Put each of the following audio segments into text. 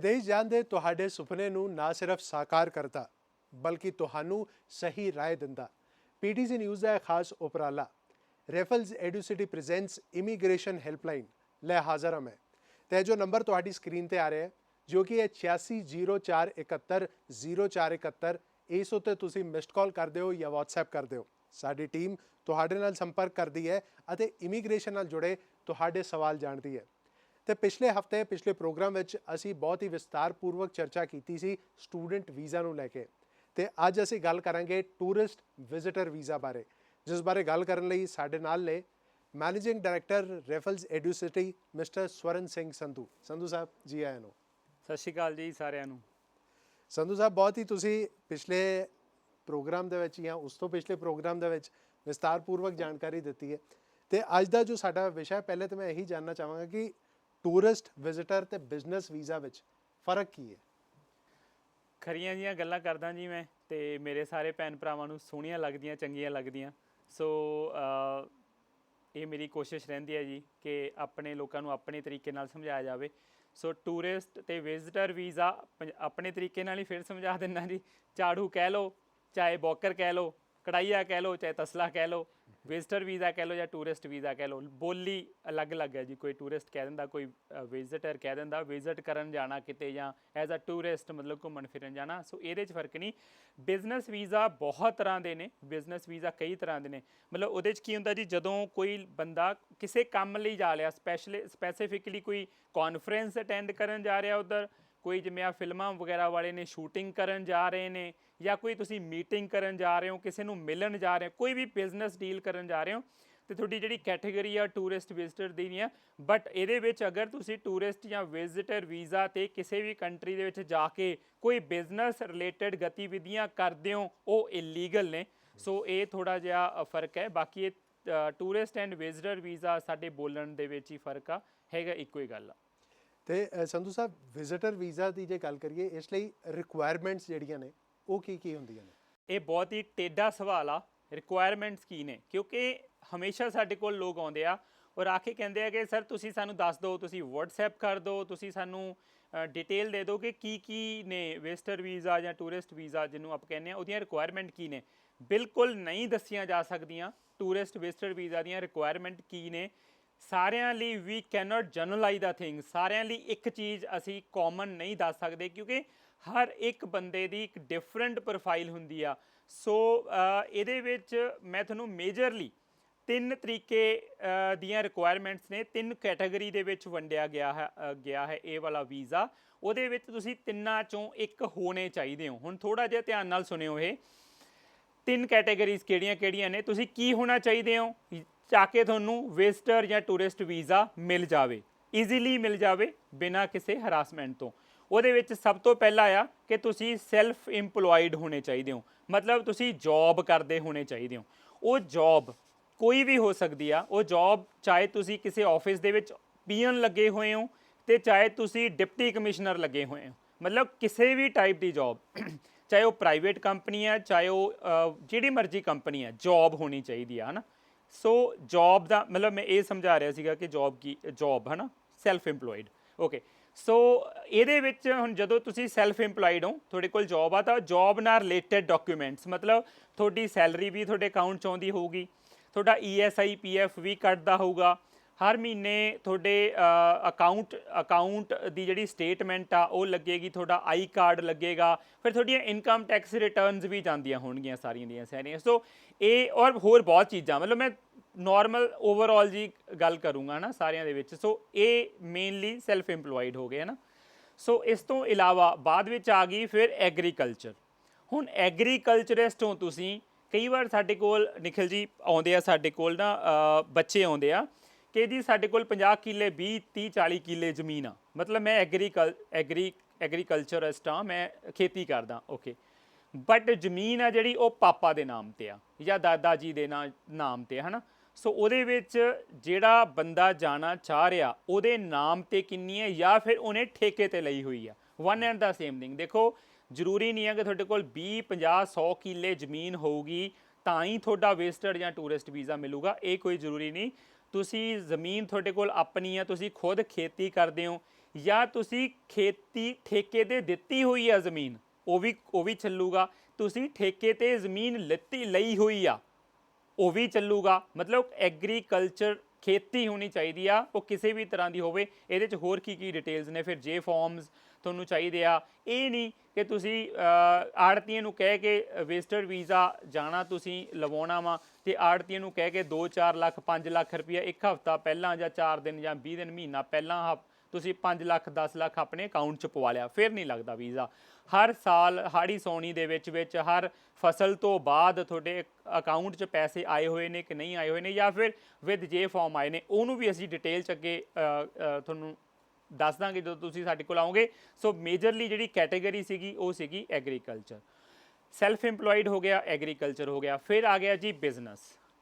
ਵਿਦੇਸ਼ ਜਾਣ ਦੇ ਤੁਹਾਡੇ ਸੁਪਨੇ ਨੂੰ ਨਾ ਸਿਰਫ ਸਾਕਾਰ ਕਰਦਾ ਬਲਕਿ ਤੁਹਾਨੂੰ ਸਹੀ ਰਾਏ ਦਿੰਦਾ। ਪੀਟੀਸੀ ਨਿਊਜ਼ ਦਾ ਖਾਸ ਉਪਰਾਲਾ ਰੈਫਲਸ ਐਡੂਸਿਟੀ ਪ੍ਰੈਜ਼ੈਂਟਸ ਇਮੀਗ੍ਰੇਸ਼ਨ ਹੈਲਪਲਾਈਨ ਲੈ ਹਾਜ਼ਰ ਹਾਂ ਮੈਂ। ਤੇ ਜੋ ਨੰਬਰ ਤੁਹਾਡੀ ਸਕਰੀਨ ਤੇ ਆ ਰਿਹਾ ਹੈ ਜੋ ਕਿ ਹੈ 8604710471, ਇਸ ਉੱਤੇ ਤੁਸੀਂ ਮਿਸਡ ਕਾਲ ਕਰ ਦਿਓ ਜਾਂ WhatsApp ਕਰ ਦਿਓ। ਸਾਡੀ ਟੀਮ ਤੁਹਾਡੇ ਨਾਲ ਸੰਪਰਕ ਕਰਦੀ ਹੈ ਅਤੇ ਇਮੀਗ੍ਰੇਸ਼ਨ ਨਾਲ ਜੁੜੇ ਤੁਹਾਡੇ ਸਵਾਲ ਜਾਣਦੀ ਹੈ। ਤੇ ਪਿਛਲੇ ਹਫਤੇ ਪਿਛਲੇ ਪ੍ਰੋਗਰਾਮ ਵਿੱਚ ਅਸੀਂ ਬਹੁਤ ਹੀ ਵਿਸਤਾਰਪੂਰਵਕ ਚਰਚਾ ਕੀਤੀ ਸੀ ਸਟੂਡੈਂਟ ਵੀਜ਼ਾ ਨੂੰ ਲੈ ਕੇ। ਤੇ ਅੱਜ ਅਸੀਂ ਗੱਲ ਕਰਾਂਗੇ ਟੂਰਿਸਟ ਵਿਜ਼ਿਟਰ ਵੀਜ਼ਾ ਬਾਰੇ, ਜਿਸ ਬਾਰੇ ਗੱਲ ਕਰਨ ਲਈ ਸਾਡੇ ਨਾਲ ਨੇ managing director ਰੈਫਲਸ ਐਡੂਸਿਟੀ mister Swaran Singh Sandhu. Sandhu Sahib ji ਆਇਆਂ ਨੂੰ। ਸਤਿ ਸ਼੍ਰੀ ਅਕਾਲ ਜੀ ਸਾਰਿਆਂ ਨੂੰ। ਸੰਧੂ ਸਾਹਿਬ, ਬਹੁਤ ਹੀ ਤੁਸੀਂ ਪਿਛਲੇ ਪ੍ਰੋਗਰਾਮ ਦੇ ਵਿੱਚ ਜਾਂ ਉਸ ਤੋਂ ਪਿਛਲੇ ਪ੍ਰੋਗਰਾਮ ਦੇ ਵਿੱਚ ਵਿਸਤਾਰਪੂਰਵਕ ਜਾਣਕਾਰੀ ਦਿੱਤੀ ਹੈ। ਤੇ ਅੱਜ ਦਾ ਜੋ ਸਾਡਾ ਵਿਸ਼ਾ, ਪਹਿਲੇ ਤਾਂ ਮੈਂ ਇਹੀ ਜਾਣਨਾ ਚਾਹਾਂਗਾ ਕਿ ਟੂਰਿਸਟ ਵਿਜ਼ਿਟਰ ਤੇ ਬਿਜ਼ਨਸ ਵੀਜ਼ਾ ਵਿੱਚ ਫਰਕ ਕੀ ਹੈ? ਖਰੀਆਂ ਜੀਆਂ ਗੱਲਾਂ ਕਰਦਾ ਜੀ ਮੈਂ, ਤੇ ਮੇਰੇ ਸਾਰੇ ਭੈਣ ਭਰਾਵਾਂ ਨੂੰ ਸੋਹਣੀਆਂ ਲੱਗਦੀਆਂ, ਚੰਗੀਆਂ ਲੱਗਦੀਆਂ। ਸੋ ਇਹ ਮੇਰੀ ਕੋਸ਼ਿਸ਼ ਰਹਿੰਦੀ ਹੈ ਜੀ ਕਿ ਆਪਣੇ ਲੋਕਾਂ ਨੂੰ ਆਪਣੇ ਤਰੀਕੇ ਨਾਲ ਸਮਝਾਇਆ ਜਾਵੇ। ਸੋ ਟੂਰਿਸਟ ਤੇ ਵਿਜ਼ਿਟਰ ਵੀਜ਼ਾ ਆਪਣੇ ਤਰੀਕੇ ਨਾਲ ਹੀ ਫਿਰ ਸਮਝਾ ਦਿੰਦਾ ਜੀ। ਝਾੜੂ ਕਹਿ ਲਓ, ਚਾਹੇ ਬੋਕਰ ਕਹਿ ਲਓ, ਕੜਾਈਆ ਕਹਿ ਲਓ, ਚਾਹੇ ਤਸਲਾ ਕਹਿ ਲਓ, ਵਿਜ਼ਿਟਰ ਵੀਜ਼ਾ ਕਹਿ ਲਓ ਜਾਂ ਟੂਰਿਸਟ ਵੀਜ਼ਾ ਕਹਿ ਲਓ, ਬੋਲੀ ਅਲੱਗ-ਅਲੱਗ ਹੈ ਜੀ। ਕੋਈ ਟੂਰਿਸਟ ਕਹਿ ਦਿੰਦਾ, ਕੋਈ ਵਿਜ਼ਿਟਰ ਕਹਿ ਦਿੰਦਾ। ਵਿਜ਼ਿਟ ਕਰਨ ਜਾਣਾ ਕਿਤੇ ਜਾਂ ਐਜ਼ ਅ ਟੂਰਿਸਟ ਮਤਲਬ ਘੁੰਮਣ ਫਿਰਨ ਜਾਣਾ। ਸੋ ਇਹਦੇ 'ਚ ਫਰਕ ਨਹੀਂ। ਬਿਜ਼ਨਸ ਵੀਜ਼ਾ ਬਹੁਤ ਤਰ੍ਹਾਂ ਦੇ ਨੇ, ਬਿਜ਼ਨਸ ਵੀਜ਼ਾ ਕਈ ਤਰ੍ਹਾਂ ਦੇ ਨੇ। ਮਤਲਬ ਉਹਦੇ 'ਚ ਕੀ ਹੁੰਦਾ ਜੀ, ਜਦੋਂ ਕੋਈ ਬੰਦਾ ਕਿਸੇ ਕੰਮ ਲਈ ਜਾ ਰਿਹਾ, ਸਪੈਸੀਫਿਕਲੀ ਕੋਈ ਕਾਨਫਰੰਸ ਅਟੈਂਡ ਕਰਨ ਜਾ ਰਿਹਾ ਉੱਧਰ, ਕੋਈ ਜਿਵੇਂ ਆ ਫਿਲਮਾਂ ਵਗੈਰਾ ਵਾਲੇ ਨੇ ਸ਼ੂਟਿੰਗ ਕਰਨ ਜਾ ਰਹੇ ਨੇ, ਜਾਂ ਕੋਈ ਤੁਸੀਂ ਮੀਟਿੰਗ ਕਰਨ ਜਾ ਰਹੇ ਹੋ, ਕਿਸੇ ਨੂੰ ਮਿਲਣ ਜਾ ਰਹੇ ਹੋ, ਕੋਈ ਵੀ ਬਿਜ਼ਨਸ ਡੀਲ ਕਰਨ ਜਾ ਰਹੇ ਹੋ, ਤੇ ਤੁਹਾਡੀ ਜਿਹੜੀ ਕੈਟੇਗਰੀ ਆ ਟੂਰਿਸਟ ਵਿਜ਼ਿਟਰ ਦੀ ਨਹੀਂ ਆ। ਬਟ ਇਹਦੇ ਵਿੱਚ ਅਗਰ ਤੁਸੀਂ ਟੂਰਿਸਟ ਜਾਂ ਵਿਜ਼ਿਟਰ ਵੀਜ਼ਾ ਤੇ ਕਿਸੇ ਵੀ ਕੰਟਰੀ ਦੇ ਵਿੱਚ ਜਾ ਕੇ ਕੋਈ ਬਿਜ਼ਨਸ ਰਿਲੇਟਡ ਗਤੀਵਿਧੀਆਂ ਕਰਦੇ ਹੋ, ਉਹ ਇਲੀਗਲ ਨੇ। ਸੋ ਇਹ ਥੋੜ੍ਹਾ ਜਿਹਾ ਫਰਕ ਹੈ। ਬਾਕੀ ਇਹ ਟੂਰਿਸਟ ਐਂਡ ਵਿਜ਼ਿਟਰ ਵੀਜ਼ਾ ਸਾਡੇ ਬੋਲਣ ਦੇ ਵਿੱਚ ਹੀ ਫਰਕ ਆ, ਹੈਗਾ ਇੱਕੋ ਹੀ ਗੱਲ ਆ। ਤੇ ਸੰਧੂ ਸਾਹਿਬ, ਵਿਜ਼ਿਟਰ ਵੀਜ਼ਾ ਦੀ ਜੇ ਗੱਲ ਕਰੀਏ, ਇਸ ਲਈ ਰਿਕੁਆਇਰਮੈਂਟਸ ਜਿਹੜੀਆਂ ਨੇ ਉਹ ਕੀ ਕੀ ਹੁੰਦੀਆਂ ਨੇ? ਇਹ ਬਹੁਤ ਹੀ ਟੇਢਾ ਸਵਾਲ ਆ। ਰਿਕੁਆਇਰਮੈਂਟਸ ਕੀ ਨੇ? ਕਿਉਂਕਿ ਹਮੇਸ਼ਾ ਸਾਡੇ ਕੋਲ ਲੋਕ ਆਉਂਦੇ ਆ ਔਰ ਆ ਕੇ ਕਹਿੰਦੇ ਆ ਕਿ ਸਰ ਤੁਸੀਂ ਸਾਨੂੰ ਦੱਸ ਦਿਓ, ਤੁਸੀਂ WhatsApp ਕਰ ਦਿਓ, ਤੁਸੀਂ ਸਾਨੂੰ ਡਿਟੇਲ ਦੇ ਦਿਓ ਕਿ ਕੀ ਨੇ ਵਿਜ਼ਿਟਰ ਵੀਜ਼ਾ ਜਾਂ ਟੂਰਿਸਟ ਵੀਜ਼ਾ ਜਿਹਨੂੰ ਆਪਾਂ ਕਹਿੰਦੇ ਆ, ਉਹਦੀਆਂ ਰਿਕੁਆਇਰਮੈਂਟ ਕੀ ਨੇ। ਬਿਲਕੁਲ ਨਹੀਂ ਦੱਸੀਆਂ ਜਾ ਸਕਦੀਆਂ ਟੂਰਿਸਟ ਵਿਜ਼ਿਟਰ ਵੀਜ਼ਾ ਦੀਆਂ ਰਿਕੁਆਇਰਮੈਂਟ ਕੀ ਨੇ। ਸਾਰਿਆਂ ਲਈ ਵੀ ਕੈਨੋਟ ਜਨਰਲਾਈਜ਼ ਦਾ ਥਿੰਗ, ਸਾਰਿਆਂ ਲਈ ਇੱਕ ਚੀਜ਼ ਅਸੀਂ ਕਾਮਨ ਨਹੀਂ ਦੱਸ ਸਕਦੇ, ਕਿਉਂਕਿ ਹਰ ਇੱਕ ਬੰਦੇ ਦੀ ਇੱਕ ਡਿਫਰੈਂਟ ਪ੍ਰੋਫਾਈਲ ਹੁੰਦੀ ਆ। ਸੋ ਇਹਦੇ ਵਿੱਚ ਮੈਂ ਤੁਹਾਨੂੰ ਮੇਜਰਲੀ 3 ਤਰੀਕੇ ਦੀਆਂ ਰਿਕੁਆਇਰਮੈਂਟਸ ਨੇ, 3 ਕੈਟਾਗਰੀ ਦੇ ਵਿੱਚ ਵੰਡਿਆ ਗਿਆ ਹੈ ਇਹ ਵਾਲਾ ਵੀਜ਼ਾ। ਉਹਦੇ ਵਿੱਚ ਤੁਸੀਂ ਤਿੰਨਾਂ ਚੋਂ ਇੱਕ ਹੋਣੇ ਚਾਹੀਦੇ ਹੋ। ਹੁਣ ਥੋੜ੍ਹਾ ਜਿਹਾ ਧਿਆਨ ਨਾਲ ਸੁਣਿਓ, ਇਹ 3 ਕੈਟਾਗਰੀਜ਼ ਕਿਹੜੀਆਂ ਨੇ, ਤੁਸੀਂ ਕੀ ਹੋਣਾ ਚਾਹੀਦੇ ਹੋ ਤਾਂ ਕਿ ਤੁਹਾਨੂੰ ਵਿਜ਼ਿਟਰ ਜਾਂ ਟੂਰਿਸਟ ਵੀਜ਼ਾ ਮਿਲ ਜਾਵੇ, ਈਜ਼ੀਲੀ ਮਿਲ ਜਾਵੇ, ਬਿਨਾਂ ਕਿਸੇ ਹਰਾਸਮੈਂਟ ਤੋਂ। ਉਹਦੇ ਵਿੱਚ ਸਭ ਤੋਂ ਪਹਿਲਾਂ ਆ ਕਿ ਤੁਸੀਂ ਸੈਲਫ ਇੰਪਲੋਇਡ ਹੋਣੇ ਚਾਹੀਦੇ ਹੋ, ਮਤਲਬ ਤੁਸੀਂ ਜੌਬ ਕਰਦੇ ਹੋਣੇ ਚਾਹੀਦੇ ਹੋ। ਉਹ ਜੌਬ ਕੋਈ ਵੀ ਹੋ ਸਕਦੀ ਆ। ਉਹ ਜੌਬ ਚਾਹੇ ਤੁਸੀਂ ਕਿਸੇ ਆਫਿਸ ਦੇ ਵਿੱਚ ਪੀਅਨ ਲੱਗੇ ਹੋਏ ਹੋ ਤੇ ਚਾਹੇ ਤੁਸੀਂ ਡਿਪਟੀ ਕਮਿਸ਼ਨਰ ਲੱਗੇ ਹੋਏ ਹੋ, ਮਤਲਬ ਕਿਸੇ ਵੀ ਟਾਈਪ ਦੀ ਜੌਬ, ਚਾਹੇ ਉਹ ਪ੍ਰਾਈਵੇਟ ਕੰਪਨੀ ਆ, ਚਾਹੇ ਉਹ ਜਿਹੜੀ ਮਰਜ਼ੀ ਕੰਪਨੀ ਆ, ਜੌਬ ਹੋਣੀ ਚਾਹੀਦੀ ਆ, ਹੈ ਨਾ। ਸੋ ਜੌਬ ਦਾ ਮਤਲਬ ਮੈਂ ਇਹ ਸਮਝਾ ਰਿਹਾ ਸੀਗਾ ਕਿ ਜੌਬ ਹੈ ਨਾ, ਸੈਲਫ ਇੰਪਲੋਇਡ। ਓਕੇ, ਸੋ ਇਹਦੇ ਵਿੱਚ ਹੁਣ ਜਦੋਂ ਤੁਸੀਂ ਸੈਲਫ ਇੰਪਲੋਇਡ ਹੋ, ਤੁਹਾਡੇ ਕੋਲ ਜੌਬ ਆ, ਤਾਂ ਜੌਬ ਨਾਲ ਰਿਲੇਟਡ ਡਾਕੂਮੈਂਟਸ, ਮਤਲਬ ਤੁਹਾਡੀ ਸੈਲਰੀ ਵੀ ਤੁਹਾਡੇ ਅਕਾਊਂਟ 'ਚ ਆਉਂਦੀ ਹੋਊਗੀ, ਤੁਹਾਡਾ ESI PF ਵੀ ਕੱਟਦਾ ਹੋਊਗਾ, ਹਰ ਮਹੀਨੇ ਤੁਹਾਡੇ ਅਕਾਊਂਟ ਦੀ ਜਿਹੜੀ ਸਟੇਟਮੈਂਟ ਆ ਉਹ ਲੱਗੇਗੀ, ਤੁਹਾਡਾ ਆਈ ਕਾਰਡ ਲੱਗੇਗਾ, ਫਿਰ ਤੁਹਾਡੀਆਂ ਇਨਕਮ ਟੈਕਸ ਰਿਟਰਨਸ ਵੀ ਜਾਂਦੀਆਂ ਹੋਣਗੀਆਂ ਸਾਰੀਆਂ ਦੀਆਂ ਸਾਰੀਆਂ। ਸੋ ਇਹ ਔਰ ਹੋਰ ਬਹੁਤ ਚੀਜ਼ਾਂ, ਮਤਲਬ ਮੈਂ ਨੋਰਮਲ ਓਵਰਆਲ ਜੀ ਗੱਲ ਕਰੂੰਗਾ ਨਾ ਸਾਰਿਆਂ ਦੇ ਵਿੱਚ। ਸੋ ਇਹ ਮੇਨਲੀ ਸੈਲਫ ਇੰਪਲੋਇਡ ਹੋ ਗਏ, ਹੈ ਨਾ। ਸੋ ਇਸ ਤੋਂ ਇਲਾਵਾ ਬਾਅਦ ਵਿੱਚ ਆ ਗਈ ਫਿਰ ਐਗਰੀਕਲਚਰ। ਹੁਣ ਐਗਰੀਕਲਚਰਿਸਟ ਹੋ ਤੁਸੀਂ। ਕਈ ਵਾਰ ਸਾਡੇ ਕੋਲ ਨਿਖਿਲ ਜੀ ਆਉਂਦੇ ਆ, ਸਾਡੇ ਕੋਲ ਨਾ ਬੱਚੇ ਆਉਂਦੇ ਆ ਕਿ ਜੀ ਸਾਡੇ ਕੋਲ 50 ਕਿੱਲੇ 20 30 40 ਕਿੱਲੇ ਜ਼ਮੀਨ ਆ, ਮਤਲਬ ਮੈਂ ਐਗਰੀਕਲਚਰਿਸਟ ਹਾਂ, ਮੈਂ ਖੇਤੀ ਕਰਦਾ। ਓਕੇ, ਬਟ ਜ਼ਮੀਨ ਆ ਜਿਹੜੀ ਉਹ ਪਾਪਾ ਦੇ ਨਾਮ 'ਤੇ ਆ ਜਾਂ ਦਾਦਾ ਜੀ ਦੇ ਨਾਮ 'ਤੇ, ਹੈ ਨਾ। ਸੋ ਉਹਦੇ ਵਿੱਚ ਜਿਹੜਾ ਬੰਦਾ ਜਾਣਾ ਚਾਹ ਰਿਹਾ ਉਹਦੇ ਨਾਮ 'ਤੇ ਕਿੰਨੀ ਹੈ, ਜਾਂ ਫਿਰ ਉਹਨੇ ਠੇਕੇ 'ਤੇ ਲਈ ਹੋਈ ਆ, one and the same thing. ਦੇਖੋ, ਜ਼ਰੂਰੀ ਨਹੀਂ ਹੈ ਕਿ ਤੁਹਾਡੇ ਕੋਲ 20 50 100 ਕਿੱਲੇ ਜ਼ਮੀਨ ਹੋਊਗੀ ਤਾਂ ਹੀ ਤੁਹਾਡਾ ਵਿਜ਼ਿਟਰ ਜਾਂ ਟੂਰਿਸਟ ਵੀਜ਼ਾ ਮਿਲੂਗਾ, ਇਹ ਕੋਈ ਜ਼ਰੂਰੀ ਨਹੀਂ। ਤੁਸੀਂ ਜ਼ਮੀਨ ਤੁਹਾਡੇ ਕੋਲ ਆਪਣੀ ਆ, ਤੁਸੀਂ ਖੁਦ ਖੇਤੀ ਕਰਦੇ ਹੋ, ਜਾਂ ਤੁਸੀਂ ਖੇਤੀ ਠੇਕੇ ਤੇ ਦਿੱਤੀ ਹੋਈ ਆ ਜ਼ਮੀਨ, ਉਹ ਵੀ ਚੱਲੂਗਾ। ਤੁਸੀਂ ਠੇਕੇ ਤੇ ਜ਼ਮੀਨ ਲਈ ਹੋਈ ਆ, ਉਹ ਵੀ ਚੱਲੂਗਾ। ਮਤਲਬ ਐਗਰੀਕਲਚਰ ਖੇਤੀ ਹੋਣੀ ਚਾਹੀਦੀ ਆ, ਉਹ ਕਿਸੇ ਵੀ ਤਰ੍ਹਾਂ ਦੀ ਹੋਵੇ। ਇਹਦੇ 'ਚ ਹੋਰ ਕੀ ਡਿਟੇਲਸ ਨੇ, ਫਿਰ ਜੇ ਫਾਰਮਸ ਤੁਹਾਨੂੰ ਚਾਹੀਦੇ ਆ। ਇਹ ਨਹੀਂ ਕਿ ਤੁਸੀਂ ਆੜਤੀਏ ਨੂੰ ਕਹਿ ਕੇ ਵਿਜ਼ਟਰ ਵੀਜ਼ਾ ਜਾਣਾ ਤੁਸੀਂ ਲਵਾਉਣਾ ਵਾ, ਅਤੇ ਆੜਤੀਏ ਨੂੰ ਕਹਿ ਕੇ 2-4 ਲੱਖ 5 ਲੱਖ ਰੁਪਈਆ ਇੱਕ ਹਫ਼ਤਾ ਪਹਿਲਾਂ ਜਾਂ 4 ਦਿਨ ਜਾਂ 20 ਦਿਨ ਮਹੀਨਾ ਪਹਿਲਾਂ ਤੁਸੀਂ 5 ਲੱਖ 10 ਲੱਖ ਆਪਣੇ ਅਕਾਊਂਟ 'ਚ ਪਵਾ ਲਿਆ, ਫਿਰ ਨਹੀਂ ਲੱਗਦਾ ਵੀਜ਼ਾ। ਹਰ ਸਾਲ ਹਾੜੀ ਸੌਣੀ ਦੇ ਵਿੱਚ ਹਰ ਫਸਲ ਤੋਂ ਬਾਅਦ ਤੁਹਾਡੇ ਅਕਾਊਂਟ 'ਚ ਪੈਸੇ ਆਏ ਹੋਏ ਨੇ ਕਿ ਨਹੀਂ ਆਏ ਹੋਏ ਨੇ, ਜਾਂ ਫਿਰ ਵਿਦ ਜੇ ਫਾਰਮ ਆਏ ਨੇ, ਉਹਨੂੰ ਵੀ ਅਸੀਂ ਡਿਟੇਲ 'ਚ ਅੱਗੇ ਤੁਹਾਨੂੰ ਦੱਸ ਦਾਂਗੇ ਜਦੋਂ ਤੁਸੀਂ ਸਾਡੇ ਕੋਲ ਆਓਗੇ। ਸੋ ਮੇਜਰਲੀ ਜਿਹੜੀ ਕੈਟੇਗਰੀ ਸੀਗੀ ਉਹ ਸੀਗੀ ਐਗਰੀਕਲਚਰ। ਸੈਲਫ ਇੰਪਲੋਇਡ ਹੋ ਗਿਆ, ਐਗਰੀਕਲਚਰ ਹੋ ਗਿਆ। ਫਿਰ ਆ ਗਿਆ ਜੀ ਬਿਜ਼ਨਸ।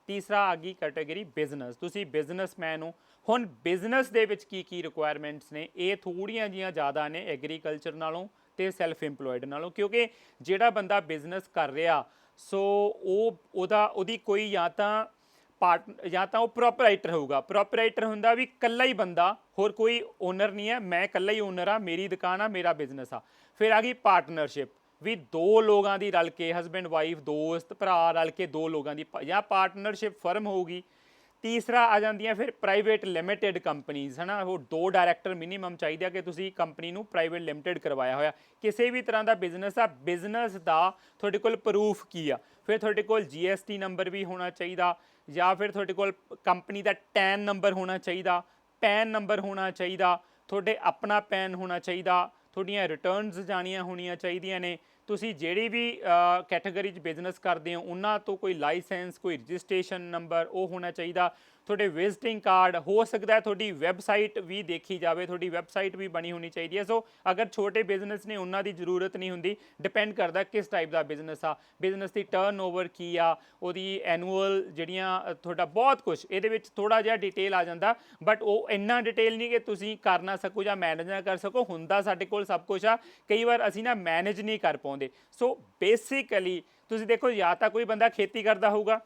ਤੀਸਰਾ ਆ ਗਈ ਕੈਟੇਗਰੀ ਬਿਜ਼ਨਸ। ਤੁਸੀਂ ਬਿਜ਼ਨਸਮੈਨ ਹੋ। ਹੁਣ ਬਿਜ਼ਨਸ ਦੇ ਵਿੱਚ ਕੀ ਰਿਕੁਆਇਰਮੈਂਟਸ ਨੇ, ਇਹ ਥੋੜ੍ਹੀਆਂ ਜਿਹੀਆਂ ਜ਼ਿਆਦਾ ਨੇ ਐਗਰੀਕਲਚਰ ਨਾਲੋਂ ਤੇ ਸੈਲਫ ਇੰਪਲੋਇਡ ਨਾਲੋਂ, ਕਿਉਂਕਿ ਜਿਹੜਾ ਬੰਦਾ ਬਿਜ਼ਨਸ ਕਰ ਰਿਹਾ ਸੋ ਉਹਦੀ ਕੋਈ ਜਾਂ ਤਾਂ ਉਹ ਪ੍ਰੋਪਰਾਈਟਰ ਹੋਊਗਾ। ਪ੍ਰੋਪਰਾਈਟਰ ਹੁੰਦਾ ਵੀ ਇਕੱਲਾ ਹੀ ਬੰਦਾ, ਹੋਰ ਕੋਈ ਓਨਰ ਨਹੀਂ ਹੈ, ਮੈਂ ਇਕੱਲਾ ਹੀ ਓਨਰ ਆ, ਮੇਰੀ ਦੁਕਾਨ ਆ, ਮੇਰਾ ਬਿਜ਼ਨਸ ਆ। ਫਿਰ ਆ ਗਈ ਪਾਰਟਨਰਸ਼ਿਪ, ਵੀ 2 ਲੋਕਾਂ ਦੀ ਰਲ ਕੇ, ਹਸਬੈਂਡ ਵਾਈਫ ਦੋਸਤ ਭਰਾ ਰਲ ਕੇ 2 ਲੋਕਾਂ ਦੀ ਜਾਂ ਪਾਰਟਨਰਸ਼ਿਪ ਫਰਮ ਹੋਊਗੀ। ਤੀਸਰਾ ਆ ਜਾਂਦੀਆਂ ਫਿਰ ਪ੍ਰਾਈਵੇਟ ਲਿਮਿਟਿਡ ਕੰਪਨੀਜ਼, ਹੈ ਨਾ। ਉਹ 2 ਡਾਇਰੈਕਟਰ ਮਿਨੀਮਮ ਚਾਹੀਦੇ ਆ ਕਿ ਤੁਸੀਂ ਕੰਪਨੀ ਨੂੰ ਪ੍ਰਾਈਵੇਟ ਲਿਮਿਟਿਡ ਕਰਵਾਇਆ ਹੋਇਆ। ਕਿਸੇ ਵੀ ਤਰ੍ਹਾਂ ਦਾ ਬਿਜ਼ਨਸ ਆ, ਬਿਜ਼ਨਸ ਦਾ ਤੁਹਾਡੇ ਕੋਲ ਪ੍ਰੂਫ ਕੀ ਆ। ਫਿਰ ਤੁਹਾਡੇ ਕੋਲ GST ਨੰਬਰ ਵੀ ਹੋਣਾ ਚਾਹੀਦਾ, ਜਾਂ ਫਿਰ ਤੁਹਾਡੇ ਕੋਲ ਕੰਪਨੀ ਦਾ ਟੈਨ ਨੰਬਰ ਹੋਣਾ ਚਾਹੀਦਾ, ਪੈਨ ਨੰਬਰ ਹੋਣਾ ਚਾਹੀਦਾ, ਤੁਹਾਡੇ ਆਪਣਾ ਪੈਨ ਹੋਣਾ ਚਾਹੀਦਾ, ਤੁਹਾਡੀਆਂ ਰਿਟਰਨਸ ਜਾਣੀਆਂ ਹੋਣੀਆਂ ਚਾਹੀਦੀਆਂ ਨੇ। ਤੁਸੀਂ ਜਿਹੜੀ ਵੀ ਕੈਟਾਗਰੀ 'ਚ ਬਿਜ਼ਨਸ ਕਰਦੇ ਹੋ ਉਹਨਾਂ ਤੋਂ ਕੋਈ ਲਾਇਸੈਂਸ, ਕੋਈ ਰਜਿਸਟ੍ਰੇਸ਼ਨ ਨੰਬਰ ਉਹ ਹੋਣਾ ਚਾਹੀਦਾ। ਤੁਹਾਡੇ ਵਿਜ਼ਿਟਿੰਗ ਕਾਰਡ, ਹੋ ਸਕਦਾ ਹੈ ਤੁਹਾਡੀ ਵੈਬਸਾਈਟ ਵੀ ਦੇਖੀ ਜਾਵੇ, ਤੁਹਾਡੀ ਵੈਬਸਾਈਟ ਵੀ ਬਣੀ ਹੋਣੀ ਚਾਹੀਦੀ ਹੈ। ਸੋ ਅਗਰ ਛੋਟੇ ਬਿਜ਼ਨਸ ਨੇ ਉਹਨਾਂ ਦੀ ਜ਼ਰੂਰਤ ਨਹੀਂ ਹੁੰਦੀ, ਡਿਪੈਂਡ ਕਰਦਾ ਕਿਸ ਟਾਈਪ ਦਾ ਬਿਜ਼ਨਸ ਆ, ਬਿਜ਼ਨਸ ਦੀ ਟਰਨ ਕੀ ਆ, ਉਹਦੀ ਐਨੂਅਲ ਜਿਹੜੀਆਂ ਤੁਹਾਡਾ ਬਹੁਤ ਕੁਝ ਇਹਦੇ ਵਿੱਚ ਥੋੜ੍ਹਾ ਜਿਹਾ ਡਿਟੇਲ ਆ ਜਾਂਦਾ, ਬਟ ਉਹ ਇੰਨਾ ਡਿਟੇਲ ਨਹੀਂ ਕਿ ਤੁਸੀਂ ਕਰ ਨਾ ਸਕੋ ਜਾਂ ਮੈਨੇਜ ਨਾ ਕਰ ਸਕੋ। ਹੁੰਦਾ ਸਾਡੇ ਕੋਲ ਸਭ ਕੁਝ ਆ, ਕਈ ਵਾਰ ਅਸੀਂ ਨਾ ਮੈਨੇਜ ਨਹੀਂ ਕਰ ਪਾਉਂਦੇ। ਸੋ ਬੇਸਿਕਲੀ ਤੁਸੀਂ ਦੇਖੋ, ਜਾਂ ਤਾਂ ਕੋਈ ਬੰਦਾ ਖੇਤੀ ਕਰਦਾ ਹੋਊਗਾ,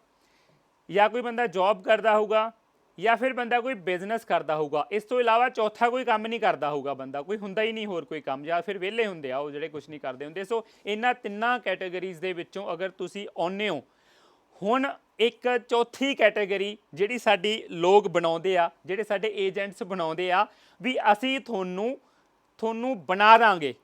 ਜਾਂ ਕੋਈ ਬੰਦਾ ਜੌਬ ਕਰਦਾ ਹੋਊਗਾ, ਜਾਂ ਫਿਰ ਬੰਦਾ ਕੋਈ ਬਿਜ਼ਨਸ ਕਰਦਾ ਹੋਊਗਾ। ਇਸ ਤੋਂ ਇਲਾਵਾ ਚੌਥਾ ਕੋਈ ਕੰਮ ਨਹੀਂ ਕਰਦਾ ਹੋਊਗਾ ਬੰਦਾ, ਕੋਈ ਹੁੰਦਾ ਹੀ ਨਹੀਂ ਹੋਰ ਕੋਈ ਕੰਮ, ਜਾਂ ਫਿਰ ਵਿਹਲੇ ਹੁੰਦੇ ਆ ਉਹ ਜਿਹੜੇ ਕੁਝ ਨਹੀਂ ਕਰਦੇ ਹੁੰਦੇ। ਸੋ ਇਹਨਾਂ 3 ਕੈਟਾਗਰੀਜ਼ ਦੇ ਵਿੱਚੋਂ ਅਗਰ ਤੁਸੀਂ ਆਉਂਦੇ ਹੋ, ਹੁਣ ਇੱਕ ਚੌਥੀ ਕੈਟਾਗਰੀ ਜਿਹੜੀ ਸਾਡੀ ਲੋਕ ਬਣਾਉਂਦੇ ਆ, ਜਿਹੜੇ ਸਾਡੇ ਏਜੰਟਸ ਬਣਾਉਂਦੇ ਆ, ਵੀ ਅਸੀਂ ਤੁਹਾਨੂੰ ਬਣਾ ਦਾਂਗੇ।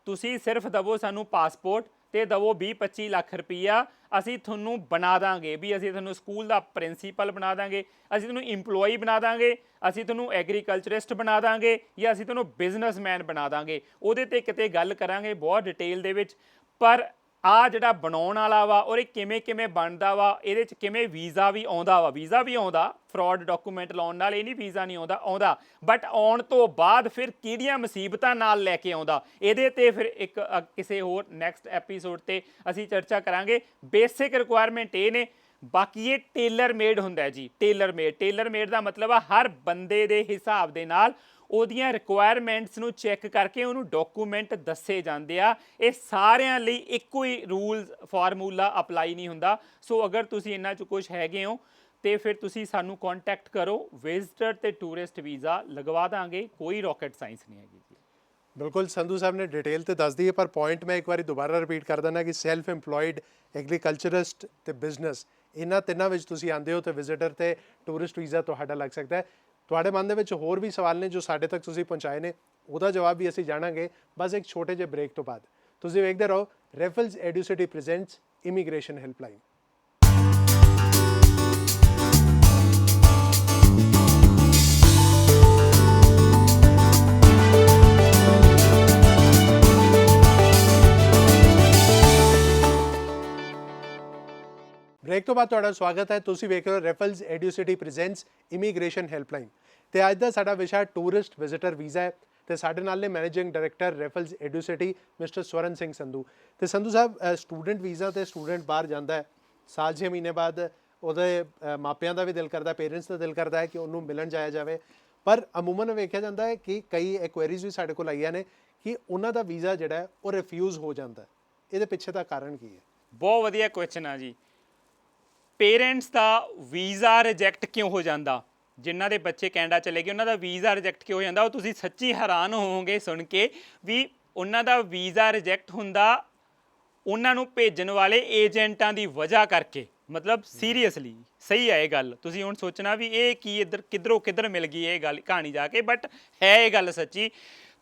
ਤੁਸੀਂ ਸਿਰਫ ਦਵੋ ਸਾਨੂੰ ਪਾਸਪੋਰਟ ਤੇ ਦਵੋ 20-25 ਲੱਖ ਰੁਪਈਆ, ਅਸੀਂ ਤੁਹਾਨੂੰ ਬਣਾ ਦਾਂਗੇ। ਵੀ ਅਸੀਂ ਤੁਹਾਨੂੰ ਸਕੂਲ ਦਾ ਪ੍ਰਿੰਸੀਪਲ ਬਣਾ ਦਾਂਗੇ, ਅਸੀਂ ਤੁਹਾਨੂੰ ਇੰਪਲੋਈ ਬਣਾ ਦਾਂਗੇ, ਅਸੀਂ ਤੁਹਾਨੂੰ ਐਗਰੀਕਲਚਰਿਸਟ ਬਣਾ ਦਾਂਗੇ, ਜਾਂ ਅਸੀਂ ਤੁਹਾਨੂੰ ਬਿਜ਼ਨਸਮੈਨ ਬਣਾ ਦਾਂਗੇ। ਉਹਦੇ 'ਤੇ ਕਿਤੇ ਗੱਲ ਕਰਾਂਗੇ ਬਹੁਤ ਡਿਟੇਲ ਦੇ ਵਿੱਚ। ਪਰ ਆ ਜਿਹੜਾ ਬਣਾਉਣ ਵਾਲਾ ਵਾ ਔਰ ਇਹ ਕਿਵੇਂ ਬਣਦਾ ਵਾ, ਇਹਦੇ 'ਚ ਕਿਵੇਂ ਵੀਜ਼ਾ ਵੀ ਆਉਂਦਾ, ਫਰਾਡ ਡਾਕੂਮੈਂਟ ਲਾਉਣ ਨਾਲ ਇਹ ਨਹੀਂ ਵੀਜ਼ਾ ਨਹੀਂ ਆਉਂਦਾ, ਬਟ ਆਉਣ ਤੋਂ ਬਾਅਦ ਫਿਰ ਕਿਹੜੀਆਂ ਮੁਸੀਬਤਾਂ ਨਾਲ ਲੈ ਕੇ ਆਉਂਦਾ, ਇਹਦੇ 'ਤੇ ਫਿਰ ਇੱਕ ਕਿਸੇ ਹੋਰ ਨੈਕਸਟ ਐਪੀਸੋਡ 'ਤੇ ਅਸੀਂ ਚਰਚਾ ਕਰਾਂਗੇ। ਬੇਸਿਕ ਰਿਕੁਆਇਰਮੈਂਟ ਇਹ ਨੇ, ਬਾਕੀ ਇਹ ਟੇਲਰ ਮੇਡ ਹੁੰਦਾ ਜੀ। ਟੇਲਰ ਮੇਡ ਦਾ ਮਤਲਬ ਆ ਹਰ ਬੰਦੇ ਦੇ ਹਿਸਾਬ ਦੇ ਨਾਲ ਉਹਦੀਆਂ ਰਿਕੁਆਇਰਮੈਂਟਸ ਨੂੰ ਚੈੱਕ ਕਰਕੇ ਉਹਨੂੰ ਡਾਕੂਮੈਂਟ ਦੱਸੇ ਜਾਂਦੇ ਆ। ਇਹ ਸਾਰਿਆਂ ਲਈ ਇੱਕੋ ਹੀ ਰੂਲਸ ਫਾਰਮੂਲਾ ਅਪਲਾਈ ਨਹੀਂ ਹੁੰਦਾ। ਸੋ ਅਗਰ ਤੁਸੀਂ ਇਹਨਾਂ 'ਚ ਕੁਝ ਹੈਗੇ ਹੋ ਤੇ ਫਿਰ ਤੁਸੀਂ ਸਾਨੂੰ ਕੰਟੈਕਟ ਕਰੋ। ਵਿਜ਼ਟਰ ਤੇ ਟੂਰਿਸਟ ਵੀਜ਼ਾ ਲਗਵਾ ਦਾਂਗੇ, ਕੋਈ ਰਾਕਟ ਸਾਇੰਸ ਨਹੀਂ ਹੈਗੀ ਜੀ। ਬਿਲਕੁਲ ਸੰਧੂ ਸਾਹਿਬ ਨੇ ਡਿਟੇਲ ਤੇ ਦੱਸ ਦੀ ਹੈ, ਪਰ ਪੁਆਇੰਟ ਮੈਂ ਇੱਕ ਵਾਰੀ ਦੁਬਾਰਾ ਰਿਪੀਟ ਕਰ ਦਿੰਦਾ ਕਿ ਸੈਲਫ ਇੰਪਲੋਇਡ, ਐਗਰੀਕਲਚਰਿਸਟ ਤੇ ਬਿਜ਼ਨਸ, ਇਹਨਾਂ 3 ਵਿੱਚ ਤੁਸੀਂ ਆਉਂਦੇ ਹੋ ਤੇ ਵਿਜ਼ਿਟਰ ਤੇ ਟੂਰਿਸਟ ਵੀਜ਼ਾ ਤੁਹਾਡਾ ਲੱਗ ਸਕਦਾ ਹੈ। ਤੁਹਾਡੇ ਮਨ ਦੇ ਵਿੱਚ ਹੋਰ ਵੀ ਸਵਾਲ ਨੇ ਜੋ ਸਾਡੇ ਤੱਕ ਤੁਸੀਂ ਪਹੁੰਚਾਏ ਨੇ, ਉਹਦਾ ਜਵਾਬ ਵੀ ਅਸੀਂ ਜਾਣਾਂਗੇ ਬਸ ਇੱਕ ਛੋਟੇ ਜਿਹੇ ਬ੍ਰੇਕ ਤੋਂ ਬਾਅਦ। ਤੁਸੀਂ ਵੇਖਦੇ ਰਹੋ ਰੈਫਲਸ ਐਡੂਸਿਟੀ ਪ੍ਰੈਜ਼ੈਂਟਸ ਇਮੀਗ੍ਰੇਸ਼ਨ ਹੈਲਪਲਾਈਨ। ਬ੍ਰੇਕ ਤੋਂ ਬਾਅਦ ਤੁਹਾਡਾ ਸਵਾਗਤ ਹੈ। ਤੁਸੀਂ ਵੇਖ ਰਹੇ ਹੋ ਰੈਫਲਸ ਐਡੂਸਿਟੀ ਪ੍ਰੈਜ਼ੈਂਟਸ ਇਮੀਗ੍ਰੇਸ਼ਨ ਹੈਲਪਲਾਈਨ, ਤੇ ਅੱਜ ਦਾ ਸਾਡਾ ਵਿਸ਼ਾ ਟੂਰਿਸਟ ਵਿਜ਼ਿਟਰ ਵੀਜ਼ਾ ਹੈ। ਤੇ ਸਾਡੇ ਨਾਲ ਨੇ managing director ਰੈਫਲਸ ਐਡੂਸਿਟੀ mister Swaran Singh Sandhu. ਤੇ ਸੰਧੂ ਸਾਹਿਬ, ਸਟੂਡੈਂਟ ਵੀਜ਼ਾ ਤੇ ਸਟੂਡੈਂਟ ਬਾਹਰ ਜਾਂਦਾ ਹੈ, ਸਾਲ 6 ਮਹੀਨੇ ਬਾਅਦ ਉਹਦੇ ਮਾਪਿਆਂ ਦਾ ਵੀ ਦਿਲ ਕਰਦਾ, ਪੇਰੈਂਟਸ ਦਾ ਦਿਲ ਕਰਦਾ ਹੈ ਕਿ ਉਹਨੂੰ ਮਿਲਣ ਜਾਇਆ ਜਾਵੇ, ਪਰ ਅਮੂਮਨ ਵੇਖਿਆ ਜਾਂਦਾ ਹੈ ਕਿ ਕਈ ਇਨਕੁਆਇਰੀਜ਼ ਵੀ ਸਾਡੇ ਕੋਲ ਆਈਆਂ ਨੇ ਕਿ ਉਹਨਾਂ ਦਾ ਵੀਜ਼ਾ ਜਿਹੜਾ ਹੈ ਉਹ ਰਿਫਿਊਜ਼ ਹੋ ਜਾਂਦਾ ਹੈ। ਇਹਦੇ ਪਿੱਛੇ ਦਾ ਕਾਰਨ ਕੀ ਹੈ? ਬਹੁਤ ਵਧੀਆ ਕੁਐਸਚਨ ਆ ਜੀ। ਪੇਰੈਂਟਸ ਦਾ ਵੀਜ਼ਾ ਰਿਜੈਕਟ ਕਿਉਂ ਹੋ ਜਾਂਦਾ? ਜਿਨ੍ਹਾਂ ਦੇ ਬੱਚੇ ਕੈਨੇਡਾ ਚਲੇ ਗਏ ਉਹਨਾਂ ਦਾ ਵੀਜ਼ਾ ਰਿਜੈਕਟ ਕਿਉਂ ਹੋ ਜਾਂਦਾ, ਉਹ ਤੁਸੀਂ ਸੱਚੀ ਹੈਰਾਨ ਹੋਵੋਗੇ ਸੁਣ ਕੇ ਵੀ ਉਹਨਾਂ ਦਾ ਵੀਜ਼ਾ ਰਿਜੈਕਟ ਹੁੰਦਾ ਉਹਨਾਂ ਨੂੰ ਭੇਜਣ ਵਾਲੇ ਏਜੰਟਾਂ ਦੀ ਵਜ੍ਹਾ ਕਰਕੇ। ਮਤਲਬ ਸੀਰੀਅਸਲੀ ਸਹੀ ਹੈ ਇਹ ਗੱਲ। ਤੁਸੀਂ ਹੁਣ ਸੋਚਣਾ ਵੀ ਇਹ ਕੀ ਇੱਧਰ ਕਿੱਧਰੋਂ ਕਿੱਧਰ ਮਿਲ ਗਈ ਇਹ ਗੱਲ ਕਹਾਣੀ ਜਾ ਕੇ, ਬਟ ਹੈ ਇਹ ਗੱਲ ਸੱਚੀ।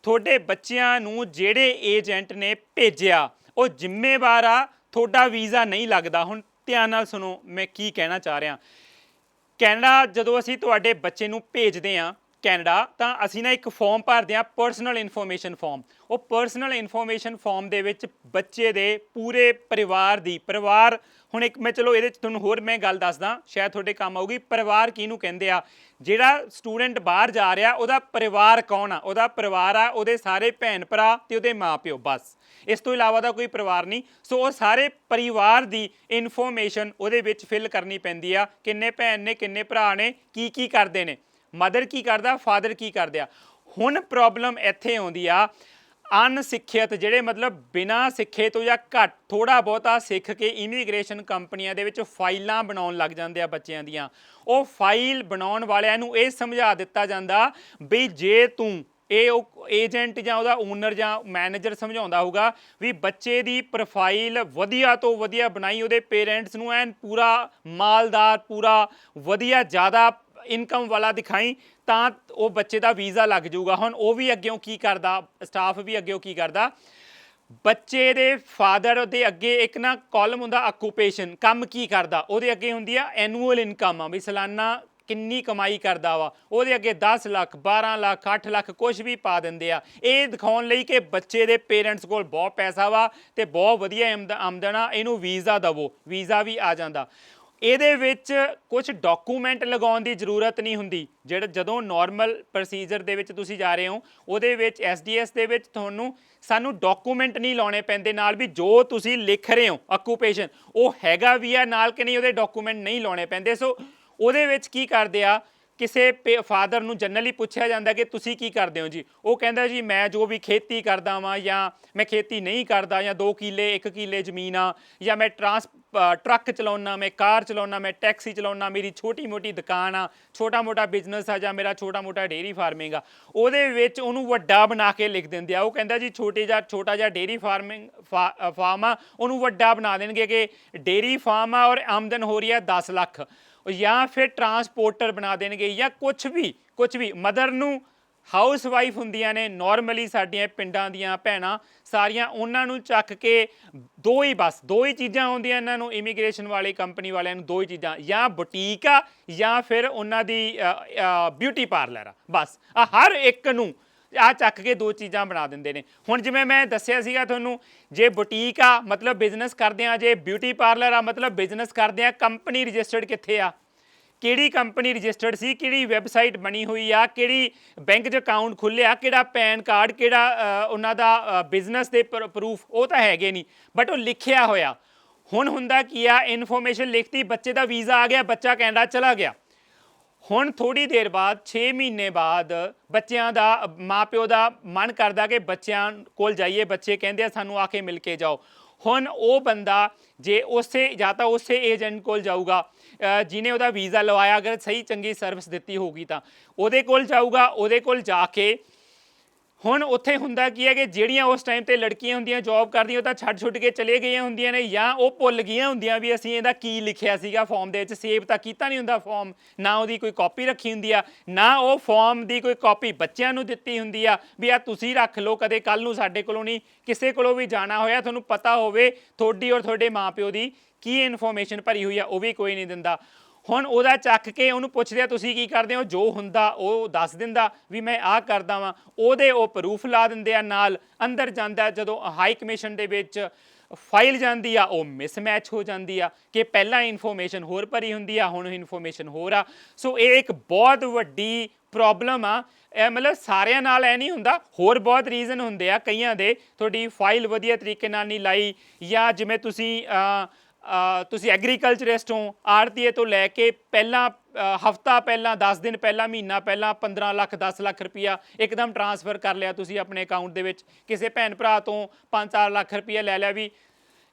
ਤੁਹਾਡੇ ਬੱਚਿਆਂ ਨੂੰ ਜਿਹੜੇ ਏਜੰਟ ਨੇ ਭੇਜਿਆ ਉਹ ਜ਼ਿੰਮੇਵਾਰ ਆ, ਤੁਹਾਡਾ ਵੀਜ਼ਾ ਨਹੀਂ ਲੱਗਦਾ। ਹੁਣ ਧਿਆਨ ਨਾਲ ਸੁਣੋ ਮੈਂ ਕੀ ਕਹਿਣਾ ਚਾਹ ਰਿਹਾ। ਕੈਨੇਡਾ ਜਦੋਂ ਅਸੀਂ ਤੁਹਾਡੇ ਬੱਚੇ ਨੂੰ ਭੇਜਦੇ ਹਾਂ ਕੈਨੇਡਾ, ਤਾਂ ਅਸੀਂ ਨਾ ਇੱਕ ਫਾਰਮ ਭਰਦੇ ਹਾਂ, ਪਰਸਨਲ ਇਨਫੋਰਮੇਸ਼ਨ ਫਾਰਮ। ਉਹ ਪਰਸਨਲ ਇਨਫੋਰਮੇਸ਼ਨ ਫਾਰਮ ਦੇ ਵਿੱਚ ਬੱਚੇ ਦੇ ਪੂਰੇ ਪਰਿਵਾਰ ਹੁਣ ਇੱਕ ਮੈਂ ਚਲੋ ਇਹਦੇ 'ਚ ਤੁਹਾਨੂੰ ਹੋਰ ਮੈਂ ਗੱਲ ਦੱਸਦਾ, ਸ਼ਾਇਦ ਤੁਹਾਡੇ ਕੰਮ ਆਊਗੀ। ਪਰਿਵਾਰ ਕਿਹਨੂੰ ਕਹਿੰਦੇ ਆ? ਜਿਹੜਾ ਸਟੂਡੈਂਟ ਬਾਹਰ ਜਾ ਰਿਹਾ ਉਹਦਾ ਪਰਿਵਾਰ ਕੌਣ ਆ? ਉਹਦਾ ਪਰਿਵਾਰ ਆ ਉਹਦੇ ਸਾਰੇ ਭੈਣ ਭਰਾ ਤੇ ਉਹਦੇ ਮਾਂ-ਪਿਓ, ਬਸ। ਇਸ ਤੋਂ ਇਲਾਵਾ ਦਾ ਕੋਈ ਪਰਿਵਾਰ ਨਹੀਂ। ਸੋ ਉਹ ਸਾਰੇ ਪਰਿਵਾਰ ਦੀ ਇਨਫੋਰਮੇਸ਼ਨ ਉਹਦੇ ਵਿੱਚ ਫਿਲ ਕਰਨੀ ਪੈਂਦੀ ਆ। ਕਿੰਨੇ ਭੈਣ ਨੇ, ਕਿੰਨੇ ਭਰਾ ਨੇ, ਕੀ ਕਰਦੇ ਨੇ, ਮਦਰ ਕੀ ਕਰਦਾ, ਫਾਦਰ ਕੀ ਕਰਦੇ ਆ। ਹੁਣ ਪ੍ਰੋਬਲਮ ਇੱਥੇ ਆਉਂਦੀ ਆ, ਅਣਸਿੱਖਿਅਤ ਜਿਹੜੇ ਮਤਲਬ ਬਿਨਾਂ ਸਿੱਖੇ ਤੋਂ ਜਾਂ ਘੱਟ ਥੋੜ੍ਹਾ ਬਹੁਤਾ ਸਿੱਖ ਕੇ ਇਮੀਗ੍ਰੇਸ਼ਨ ਕੰਪਨੀਆਂ ਦੇ ਵਿੱਚ ਫਾਈਲਾਂ ਬਣਾਉਣ ਲੱਗ ਜਾਂਦੇ ਆ ਬੱਚਿਆਂ ਦੀਆਂ। ਉਹ ਫਾਈਲ ਬਣਾਉਣ ਵਾਲਿਆਂ ਨੂੰ ਇਹ ਸਮਝਾ ਦਿੱਤਾ ਜਾਂਦਾ ਵੀ ਜੇ ਤੂੰ ਇਹ ਉਹ ਏਜੰਟ ਜਾਂ ਉਹਦਾ ਓਨਰ ਜਾਂ ਮੈਨੇਜਰ ਸਮਝਾਉਂਦਾ ਹੋਊਗਾ ਵੀ ਬੱਚੇ ਦੀ ਪ੍ਰੋਫਾਈਲ ਵਧੀਆ ਤੋਂ ਵਧੀਆ ਬਣਾਈ, ਉਹਦੇ ਪੇਰੈਂਟਸ ਨੂੰ ਐਨ ਪੂਰਾ ਮਾਲਦਾਰ, ਪੂਰਾ ਵਧੀਆ ਜ਼ਿਆਦਾ ਇਨਕਮ ਵਾਲਾ ਦਿਖਾਈ, ਤਾਂ ਉਹ ਬੱਚੇ ਦਾ ਵੀਜ਼ਾ ਲੱਗ ਜਾਊਗਾ। ਹੁਣ ਉਹ ਵੀ ਅੱਗਿਓਂ ਕੀ ਕਰਦਾ, ਸਟਾਫ ਵੀ ਅੱਗਿਓਂ ਕੀ ਕਰਦਾ, ਬੱਚੇ ਦੇ ਫਾਦਰ ਦੇ ਅੱਗੇ ਇੱਕ ਨਾ ਕਾਲਮ ਹੁੰਦਾ ਆਕੂਪੇਸ਼ਨ, ਕੰਮ ਕੀ ਕਰਦਾ, ਉਹਦੇ ਅੱਗੇ ਹੁੰਦੀ ਆ ਐਨੂਅਲ ਇਨਕਮ, ਵੀ ਸਾਲਾਨਾ ਕਿੰਨੀ ਕਮਾਈ ਕਰਦਾ ਵਾ, ਉਹਦੇ ਅੱਗੇ 10 ਲੱਖ 12 ਲੱਖ 8 ਲੱਖ ਕੁਝ ਵੀ ਪਾ ਦਿੰਦੇ ਆ, ਇਹ ਦਿਖਾਉਣ ਲਈ ਕਿ ਬੱਚੇ ਦੇ ਪੇਰੈਂਟਸ ਕੋਲ ਬਹੁਤ ਪੈਸਾ ਵਾ ਤੇ ਬਹੁਤ ਵਧੀਆ ਆਮਦਨ ਆ, ਇਹਨੂੰ ਵੀਜ਼ਾ ਦੇਵੋ। ਵੀਜ਼ਾ ਵੀ ਆ ਜਾਂਦਾ। ਇਹਦੇ ਵਿੱਚ ਕੁਝ ਡਾਕੂਮੈਂਟ ਲਗਾਉਣ ਦੀ ਜ਼ਰੂਰਤ ਨਹੀਂ ਹੁੰਦੀ। ਜਦੋਂ ਨਾਰਮਲ ਪ੍ਰੋਸੀਜਰ ਦੇ ਵਿੱਚ ਤੁਸੀਂ ਜਾ ਰਹੇ ਹੋ ਉਹਦੇ ਵਿੱਚ SDS ਦੇ ਵਿੱਚ ਸਾਨੂੰ ਡਾਕੂਮੈਂਟ ਨਹੀਂ ਲਾਉਣੇ ਪੈਂਦੇ ਨਾਲ, ਵੀ ਜੋ ਤੁਸੀਂ ਲਿਖ ਰਹੇ ਹੋ ਆਕੂਪੇਸ਼ਨ ਉਹ ਹੈਗਾ ਵੀ ਆ ਨਾਲ ਕਿ ਨਹੀਂ, ਉਹਦੇ ਡਾਕੂਮੈਂਟ ਨਹੀਂ ਲਾਉਣੇ ਪੈਂਦੇ। ਸੋ ਉਹਦੇ ਵਿੱਚ ਕੀ ਕਰਦੇ ਆ, ਕਿਸੇ ਫਾਦਰ ਨੂੰ ਜਨਰਲੀ ਪੁੱਛਿਆ ਜਾਂਦਾ ਕਿ ਤੁਸੀਂ ਕੀ ਕਰਦੇ ਹੋ ਜੀ, ਉਹ ਕਹਿੰਦਾ ਜੀ ਮੈਂ ਜੋ ਵੀ ਖੇਤੀ ਕਰਦਾ ਵਾਂ, ਜਾਂ ਮੈਂ ਖੇਤੀ ਨਹੀਂ ਕਰਦਾ, ਜਾਂ 2 ਕਿੱਲੇ 1 ਕਿੱਲੇ ਜ਼ਮੀਨ ਆ, ਜਾਂ ਮੈਂ ਟਰੱਕ ਚਲਾਉਣਾ, ਮੈਂ ਕਾਰ ਚਲਾਉਣਾ, ਮੈਂ ਟੈਕਸੀ ਚਲਾਉਣਾ, ਮੇਰੀ ਛੋਟੀ ਮੋਟੀ ਦੁਕਾਨ ਆ, ਛੋਟਾ ਮੋਟਾ ਬਿਜ਼ਨਸ ਆ, ਜਾਂ ਮੇਰਾ ਛੋਟਾ ਮੋਟਾ ਡੇਅਰੀ ਫਾਰਮਿੰਗ ਆ। ਉਹਦੇ ਵਿੱਚ ਉਹਨੂੰ ਵੱਡਾ ਬਣਾ ਕੇ ਲਿਖ ਦਿੰਦੇ ਆ। ਉਹ ਕਹਿੰਦਾ ਜੀ ਛੋਟਾ ਜਿਹਾ ਡੇਅਰੀ ਫਾਰਮ ਆ, ਉਹਨੂੰ ਵੱਡਾ ਬਣਾ ਦੇਣਗੇ ਕਿ ਡੇਅਰੀ ਫਾਰਮ ਆ ਔਰ ਆਮਦਨ ਹੋ ਰਹੀ ਆ 10 ਲੱਖ, ਜਾਂ ਫਿਰ ਟਰਾਂਸਪੋਰਟਰ ਬਣਾ ਦੇਣਗੇ, ਜਾਂ ਕੁਛ ਵੀ। ਮਦਰ ਨੂੰ ਹਾਊਸ ਵਾਈਫ ਹੁੰਦੀਆਂ ਨੇ ਨਾਰਮਲੀ ਸਾਡੀਆਂ ਪਿੰਡਾਂ ਦੀਆਂ ਭੈਣਾਂ ਸਾਰੀਆਂ, ਉਹਨਾਂ ਨੂੰ ਚੱਕ ਕੇ ਦੋ ਹੀ ਚੀਜ਼ਾਂ ਆਉਂਦੀਆਂ ਇਹਨਾਂ ਨੂੰ, ਇਮੀਗ੍ਰੇਸ਼ਨ ਵਾਲੀ ਕੰਪਨੀ ਵਾਲਿਆਂ ਨੂੰ 2 ਹੀ ਚੀਜ਼ਾਂ, ਜਾਂ ਬੁਟੀਕ ਆ ਜਾਂ ਫਿਰ ਉਹਨਾਂ ਦੀ ਬਿਊਟੀ ਪਾਰਲਰ ਆ, ਬਸ। ਹਰ ਇੱਕ ਨੂੰ ਚੱਕ ਕੇ 2 ਚੀਜ਼ਾਂ ਬਣਾ ਦਿੰਦੇ ਨੇ। ਹੁਣ ਜਿਵੇਂ ਮੈਂ ਦੱਸਿਆ ਸੀਗਾ ਤੁਹਾਨੂੰ, ਜੇ ਬੁਟੀਕ ਆ ਮਤਲਬ ਬਿਜ਼ਨਸ ਕਰਦੇ ਆ, ਜੇ ਬਿਊਟੀ ਪਾਰਲਰ ਆ ਮਤਲਬ ਬਿਜ਼ਨਸ ਕਰਦੇ ਆ। ਕੰਪਨੀ ਰਜਿਸਟਰਡ ਕਿੱਥੇ ਆ, ਕਿਹੜੀ ਕੰਪਨੀ ਰਜਿਸਟਰਡ ਸੀ, ਕਿਹੜੀ ਵੈਬਸਾਈਟ ਬਣੀ ਹੋਈ ਆ, ਕਿਹੜੀ ਬੈਂਕ 'ਚ ਅਕਾਊਂਟ ਖੁੱਲ੍ਹਿਆ, ਕਿਹੜਾ ਪੈਨ ਕਾਰਡ, ਕਿਹੜਾ ਉਹਨਾਂ ਦਾ ਬਿਜ਼ਨਸ ਦੇ ਪ੍ਰੂਫ, ਉਹ ਤਾਂ ਹੈਗੇ ਨਹੀਂ, ਬਟ ਉਹ ਲਿਖਿਆ ਹੋਇਆ। ਹੁਣ ਹੁੰਦਾ ਕੀ ਆ, ਇਨਫੋਰਮੇਸ਼ਨ ਲਿਖਤੀ, ਬੱਚੇ ਦਾ ਵੀਜ਼ਾ ਆ ਗਿਆ, ਬੱਚਾ ਕੈਨੇਡਾ ਚਲਾ ਗਿਆ। ਹੁਣ ਥੋੜ੍ਹੀ ਦੇਰ ਬਾਅਦ 6 ਮਹੀਨੇ ਬਾਅਦ ਬੱਚਿਆਂ ਦਾ ਮਾਂ-ਪਿਓ ਦਾ ਮਨ ਕਰਦਾ ਕਿ ਬੱਚਿਆਂ ਕੋਲ ਜਾਈਏ, ਬੱਚੇ ਕਹਿੰਦੇ ਆ ਸਾਨੂੰ ਆ ਕੇ ਮਿਲ ਕੇ ਜਾਓ। ਹੁਣ ਉਹ ਬੰਦਾ ਜੇ ਜਾਂ ਤਾਂ ਉਸੇ ਏਜੰਟ ਕੋਲ ਜਾਊਗਾ ਜਿਹਨੇ ਉਹਦਾ ਵੀਜ਼ਾ ਲਵਾਇਆ, ਅਗਰ ਸਹੀ ਚੰਗੀ ਸਰਵਿਸ ਦਿੱਤੀ ਹੋਊਗੀ ਤਾਂ ਉਹਦੇ ਕੋਲ ਜਾਊਗਾ। ਉਹਦੇ ਕੋਲ ਜਾ ਕੇ ਹੁਣ ਉੱਥੇ ਹੁੰਦਾ ਕੀ ਹੈ ਕਿ ਜਿਹੜੀਆਂ ਉਸ ਟਾਈਮ 'ਤੇ ਲੜਕੀਆਂ ਹੁੰਦੀਆਂ ਜੋਬ ਕਰਦੀਆਂ, ਉਹ ਤਾਂ ਛੱਡ ਕੇ ਚਲੇ ਗਈਆਂ ਹੁੰਦੀਆਂ ਨੇ, ਜਾਂ ਉਹ ਭੁੱਲ ਗਈਆਂ ਹੁੰਦੀਆਂ ਵੀ ਅਸੀਂ ਇਹਦਾ ਕੀ ਲਿਖਿਆ ਸੀਗਾ ਫਾਰਮ ਦੇ ਵਿੱਚ, ਸੇਵ ਤਾਂ ਕੀਤਾ ਨਹੀਂ ਹੁੰਦਾ ਫਾਰਮ, ਨਾ ਉਹਦੀ ਕੋਈ ਕਾਪੀ ਰੱਖੀ ਹੁੰਦੀ ਆ, ਨਾ ਉਹ ਫਾਰਮ ਦੀ ਕੋਈ ਕਾਪੀ ਬੱਚਿਆਂ ਨੂੰ ਦਿੱਤੀ ਹੁੰਦੀ ਆ ਵੀ ਆ ਤੁਸੀਂ ਰੱਖ ਲਓ, ਕਦੇ ਕੱਲ੍ਹ ਨੂੰ ਸਾਡੇ ਕੋਲੋਂ ਨਹੀਂ ਕਿਸੇ ਕੋਲੋਂ ਵੀ ਜਾਣਾ ਹੋਇਆ ਤੁਹਾਨੂੰ ਪਤਾ ਹੋਵੇ ਤੁਹਾਡੀ ਔਰ ਤੁਹਾਡੇ ਮਾਂ-ਪਿਓ ਦੀ ਕੀ ਇਨਫੋਰਮੇਸ਼ਨ ਭਰੀ ਹੋਈ ਆ, ਉਹ ਵੀ ਕੋਈ ਨਹੀਂ ਦਿੰਦਾ। ਹੁਣ ਉਹਦਾ ਚੱਕ ਕੇ ਉਹਨੂੰ ਪੁੱਛਦੇ ਆ ਤੁਸੀਂ ਕੀ ਕਰਦੇ ਹੋ, ਜੋ ਹੁੰਦਾ ਉਹ ਦੱਸ ਦਿੰਦਾ ਵੀ ਮੈਂ ਆਹ ਕਰਦਾ ਵਾਂ, ਉਹਦੇ ਉਹ ਪ੍ਰੂਫ ਲਾ ਦਿੰਦੇ ਆ ਨਾਲ। ਅੰਦਰ ਜਾਂਦਾ, ਜਦੋਂ ਹਾਈ ਕਮਿਸ਼ਨ ਦੇ ਵਿੱਚ ਫਾਈਲ ਜਾਂਦੀ ਆ ਉਹ ਮਿਸਮੈਚ ਹੋ ਜਾਂਦੀ ਆ ਕਿ ਪਹਿਲਾਂ ਇਨਫੋਰਮੇਸ਼ਨ ਹੋਰ ਭਰੀ ਹੁੰਦੀ ਆ, ਹੁਣ ਇਨਫੋਰਮੇਸ਼ਨ ਹੋਰ ਆ। ਸੋ ਇਹ ਇੱਕ ਬਹੁਤ ਵੱਡੀ ਪ੍ਰੋਬਲਮ ਆ। ਇਹ ਮਤਲਬ ਸਾਰਿਆਂ ਨਾਲ ਇਹ ਨਹੀਂ ਹੁੰਦਾ, ਹੋਰ ਬਹੁਤ ਰੀਜ਼ਨ ਹੁੰਦੇ ਆ ਕਈਆਂ ਦੇ। ਤੁਹਾਡੀ ਫਾਈਲ ਵਧੀਆ ਤਰੀਕੇ ਨਾਲ ਨਹੀਂ ਲਾਈ, ਜਾਂ ਜਿਵੇਂ ਤੁਸੀਂ ਐਗਰੀਕਲਚਰਿਸਟ ਹੋ, ਆੜ੍ਹਤੀਏ ਤੋਂ ਲੈ ਕੇ ਪਹਿਲਾਂ ਹਫ਼ਤਾ ਪਹਿਲਾਂ, 10 ਦਿਨ ਪਹਿਲਾਂ, ਮਹੀਨਾ ਪਹਿਲਾਂ 15 ਲੱਖ 10 ਲੱਖ ਰੁਪਈਆ ਇੱਕਦਮ ਟਰਾਂਸਫਰ ਕਰ ਲਿਆ ਤੁਸੀਂ ਆਪਣੇ ਅਕਾਊਂਟ ਦੇ ਵਿੱਚ, ਕਿਸੇ ਭੈਣ ਭਰਾ ਤੋਂ 5-4 ਲੱਖ ਰੁਪਈਆ ਲੈ ਲਿਆ ਵੀ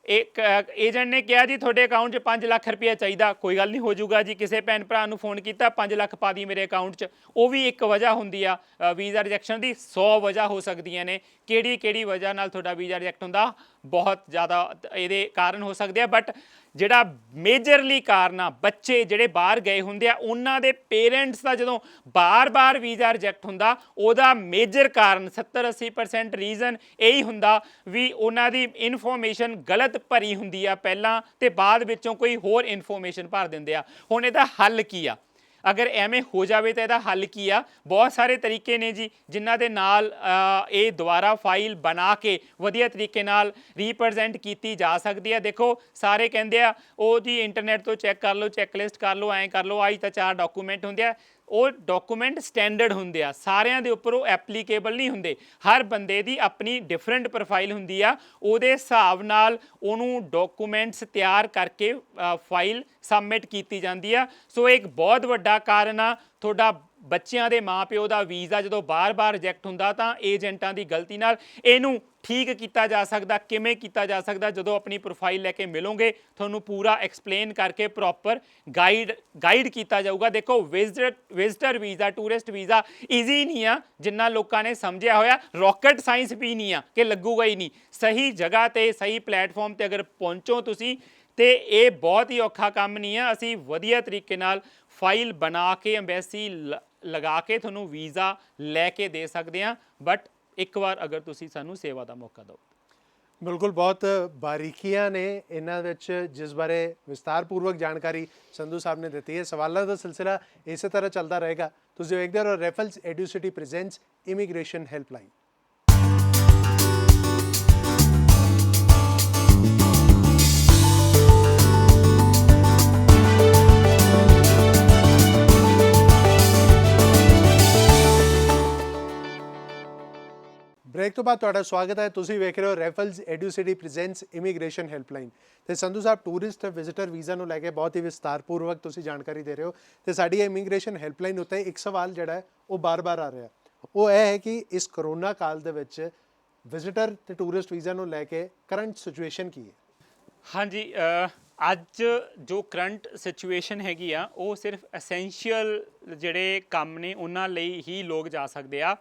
ਇੱਕ ਏਜੰਟ ਨੇ ਕਿਹਾ ਜੀ ਤੁਹਾਡੇ ਅਕਾਊਂਟ 'ਚ 5 ਲੱਖ ਰੁਪਇਆ ਚਾਹੀਦਾ, ਕੋਈ ਗੱਲ ਨਹੀਂ ਹੋ ਜਾਊਗਾ ਜੀ। ਕਿਸੇ ਭੈਣ ਭਰਾ ਨੂੰ ਫੋਨ ਕੀਤਾ 5 ਲੱਖ ਪਾ ਦੀ ਮੇਰੇ ਅਕਾਊਂਟ 'ਚ, ਉਹ ਵੀ ਇੱਕ ਵਜ੍ਹਾ ਹੁੰਦੀ ਆ ਵੀਜ਼ਾ ਰਿਜੈਕਸ਼ਨ ਦੀ। 100 ਵਜ੍ਹਾ ਹੋ ਸਕਦੀਆਂ ਨੇ, ਕਿਹੜੀ ਵਜ੍ਹਾ ਨਾਲ ਤੁਹਾਡਾ ਵੀਜ਼ਾ ਰਿਜੈਕਟ ਹੁੰਦਾ, ਬਹੁਤ ਜ਼ਿਆਦਾ ਇਹਦੇ ਕਾਰਨ ਹੋ ਸਕਦੇ ਆ। ਬਟ ਜਿਹੜਾ ਮੇਜਰਲੀ ਕਾਰਨ ਆ, ਬੱਚੇ ਜਿਹੜੇ ਬਾਹਰ ਗਏ ਹੁੰਦੇ ਆ ਉਹਨਾਂ ਦੇ ਪੇਰੈਂਟਸ ਦਾ ਜਦੋਂ ਬਾਰ-ਬਾਰ ਵੀਜ਼ਾ ਰਿਜੈਕਟ ਹੁੰਦਾ, ਉਹਦਾ ਮੇਜਰ ਕਾਰਨ 70-80% ਰੀਜ਼ਨ ਇਹੀ ਹੁੰਦਾ ਵੀ ਉਹਨਾਂ ਦੀ ਇਨਫੋਰਮੇਸ਼ਨ ਗਲਤ ਭਰੀ ਹੁੰਦੀ ਆ ਪਹਿਲਾਂ, ਤੇ ਬਾਅਦ ਵਿੱਚੋਂ ਕੋਈ ਹੋਰ ਇਨਫੋਰਮੇਸ਼ਨ ਭਰ ਦਿੰਦੇ ਆ। ਹੁਣ ਇਹਦਾ ਹੱਲ ਕੀ ਆ? ਅਗਰ ਐਵੇਂ ਹੋ ਜਾਵੇ ਤਾਂ ਇਹਦਾ ਹੱਲ ਕੀ ਆ? ਬਹੁਤ ਸਾਰੇ ਤਰੀਕੇ ਨੇ ਜੀ ਜਿਨ੍ਹਾਂ ਦੇ ਨਾਲ ਇਹ ਦੁਬਾਰਾ ਫਾਈਲ ਬਣਾ ਕੇ ਵਧੀਆ ਤਰੀਕੇ ਨਾਲ ਰੀਪ੍ਰੈਜ਼ੈਂਟ ਕੀਤੀ ਜਾ ਸਕਦੀ ਹੈ। ਦੇਖੋ ਸਾਰੇ ਕਹਿੰਦੇ ਆ ਉਹ ਜੀ ਇੰਟਰਨੈਟ ਤੋਂ ਚੈੱਕ ਕਰ ਲਓ, ਚੈੱਕਲਿਸਟ ਕਰ ਲਓ, ਐਂ ਕਰ ਲਓ, ਆਹੀ ਤਾਂ 4 ਡਾਕੂਮੈਂਟ ਹੁੰਦੇ ਆ। ਉਹ ਡਾਕੂਮੈਂਟ ਸਟੈਂਡਰਡ ਹੁੰਦੇ ਆ, ਸਾਰਿਆਂ ਦੇ ਉੱਪਰ ਉਹ ਐਪਲੀਕੇਬਲ ਨਹੀਂ ਹੁੰਦੇ। ਹਰ ਬੰਦੇ ਦੀ ਆਪਣੀ ਡਿਫਰੈਂਟ ਪ੍ਰੋਫਾਈਲ ਹੁੰਦੀ ਆ, ਉਹਦੇ ਹਿਸਾਬ ਨਾਲ ਉਹਨੂੰ ਡਾਕੂਮੈਂਟਸ ਤਿਆਰ ਕਰਕੇ ਫਾਈਲ ਸਬਮਿਟ ਕੀਤੀ ਜਾਂਦੀ ਆ। ਸੋ ਇੱਕ ਬਹੁਤ ਵੱਡਾ ਕਾਰਨ ਆ ਤੁਹਾਡਾ ਬੱਚਿਆਂ ਦੇ ਮਾਪਿਓ ਦਾ ਵੀਜ਼ਾ ਜਦੋਂ ਬਾਰ-ਬਾਰ ਰਿਜੈਕਟ ਹੁੰਦਾ ਤਾਂ ਏਜੰਟਾਂ ਦੀ ਗਲਤੀ ਨਾਲ। ਇਹਨੂੰ ਠੀਕ ਕੀਤਾ ਜਾ ਸਕਦਾ, ਕਿਵੇਂ ਕੀਤਾ ਜਾ ਸਕਦਾ? ਜਦੋਂ ਆਪਣੀ ਪ੍ਰੋਫਾਈਲ ਲੈ ਕੇ ਮਿਲੋਗੇ ਤੁਹਾਨੂੰ ਪੂਰਾ ਐਕਸਪਲੇਨ ਕਰਕੇ ਪ੍ਰੋਪਰ ਗਾਈਡ ਕੀਤਾ ਜਾਊਗਾ। ਦੇਖੋ visitor visa, tourist visa easy ਨਹੀਂ ਆ ਜਿੰਨਾ ਲੋਕਾਂ ਨੇ ਸਮਝਿਆ ਹੋਇਆ। ਰੌਕਟ ਸਾਇੰਸ ਵੀ ਨਹੀਂ ਆ ਕਿ ਲੱਗੂਗਾ ਹੀ ਨਹੀਂ। ਸਹੀ ਜਗ੍ਹਾ ਤੇ ਸਹੀ ਪਲੇਟਫਾਰਮ ਤੇ ਅਗਰ ਪਹੁੰਚੋ ਤੁਸੀਂ, ਤੇ ਇਹ ਬਹੁਤ ਹੀ ਔਖਾ ਕੰਮ ਨਹੀਂ ਆ। ਅਸੀਂ ਵਧੀਆ ਤਰੀਕੇ ਨਾਲ ਫਾਈਲ ਬਣਾ ਕੇ ਐਮਬੈਸੀ ਲਗਾ ਕੇ ਤੁਹਾਨੂੰ ਵੀਜ਼ਾ ਲੈ ਕੇ ਦੇ ਸਕਦੇ ਹਾਂ। ਬਟ ਇੱਕ ਵਾਰ ਅਗਰ ਤੁਸੀਂ ਸਾਨੂੰ ਸੇਵਾ ਦਾ ਮੌਕਾ ਦਿਓ। ਬਿਲਕੁਲ, ਬਹੁਤ ਬਾਰੀਕੀਆਂ ਨੇ ਇਹਨਾਂ ਵਿੱਚ ਜਿਸ ਬਾਰੇ ਵਿਸਤਾਰਪੂਰਵਕ ਜਾਣਕਾਰੀ ਸੰਧੂ ਸਾਹਿਬ ਨੇ ਦਿੱਤੀ ਹੈ। ਸਵਾਲਾਂ ਦਾ ਸਿਲਸਿਲਾ ਇਸੇ ਤਰ੍ਹਾਂ ਚੱਲਦਾ ਰਹੇਗਾ। ਤੁਸੀਂ ਵੇਖਦੇ ਰਹੋ ਰੈਫਲਸ ਐਡੂਸਿਟੀ ਪ੍ਰੈਜ਼ੈਂਟਸ ਇਮੀਗ੍ਰੇਸ਼ਨ ਹੈਲਪਲਾਈਨ। ਬ੍ਰੇਕ ਤੋਂ ਬਾਅਦ ਤੁਹਾਡਾ ਸਵਾਗਤ ਹੈ। ਤੁਸੀਂ ਵੇਖ ਰਹੇ ਹੋ ਰੈਫਲਸ ਐਡੂਸਿਟੀ ਪ੍ਰੈਜ਼ੈਂਟਸ ਇਮੀਗ੍ਰੇਸ਼ਨ ਹੈਲਪਲਾਈਨ। ਤੇ ਸੰਧੂ ਸਾਹਿਬ, ਟੂਰਿਸਟ ਵਿਜ਼ਿਟਰ ਵੀਜ਼ਾ ਨੂੰ ਲੈ ਕੇ ਬਹੁਤ ਹੀ ਵਿਸਤਾਰਪੂਰਵਕ ਤੁਸੀਂ ਜਾਣਕਾਰੀ ਦੇ ਰਹੇ ਹੋ। ਤੇ ਸਾਡੀ ਇਮੀਗ੍ਰੇਸ਼ਨ ਹੈਲਪਲਾਈਨ ਉੱਤੇ ਇੱਕ ਸਵਾਲ ਜਿਹੜਾ ਹੈ ਉਹ ਬਾਰ-ਬਾਰ ਆ ਰਿਹਾ, ਉਹ ਇਹ ਹੈ ਕਿ ਇਸ ਕਰੋਨਾ ਕਾਲ ਦੇ ਵਿੱਚ ਵਿਜ਼ਿਟਰ ਤੇ ਟੂਰਿਸਟ ਵੀਜ਼ਾ ਨੂੰ ਲੈ ਕੇ ਕਰੰਟ ਸਿਚੁਏਸ਼ਨ ਕੀ ਹੈ? ਹਾਂਜੀ, ਅੱਜ ਜੋ ਕਰੰਟ ਸਿਚੁਏਸ਼ਨ ਹੈਗੀ ਆ ਉਹ ਸਿਰਫ ਐਸੈਂਸ਼ੀਅਲ ਜਿਹੜੇ ਕੰਮ ਨੇ ਉਹਨਾਂ ਲਈ ਹੀ ਲੋਕ ਜਾ ਸਕਦੇ ਆ।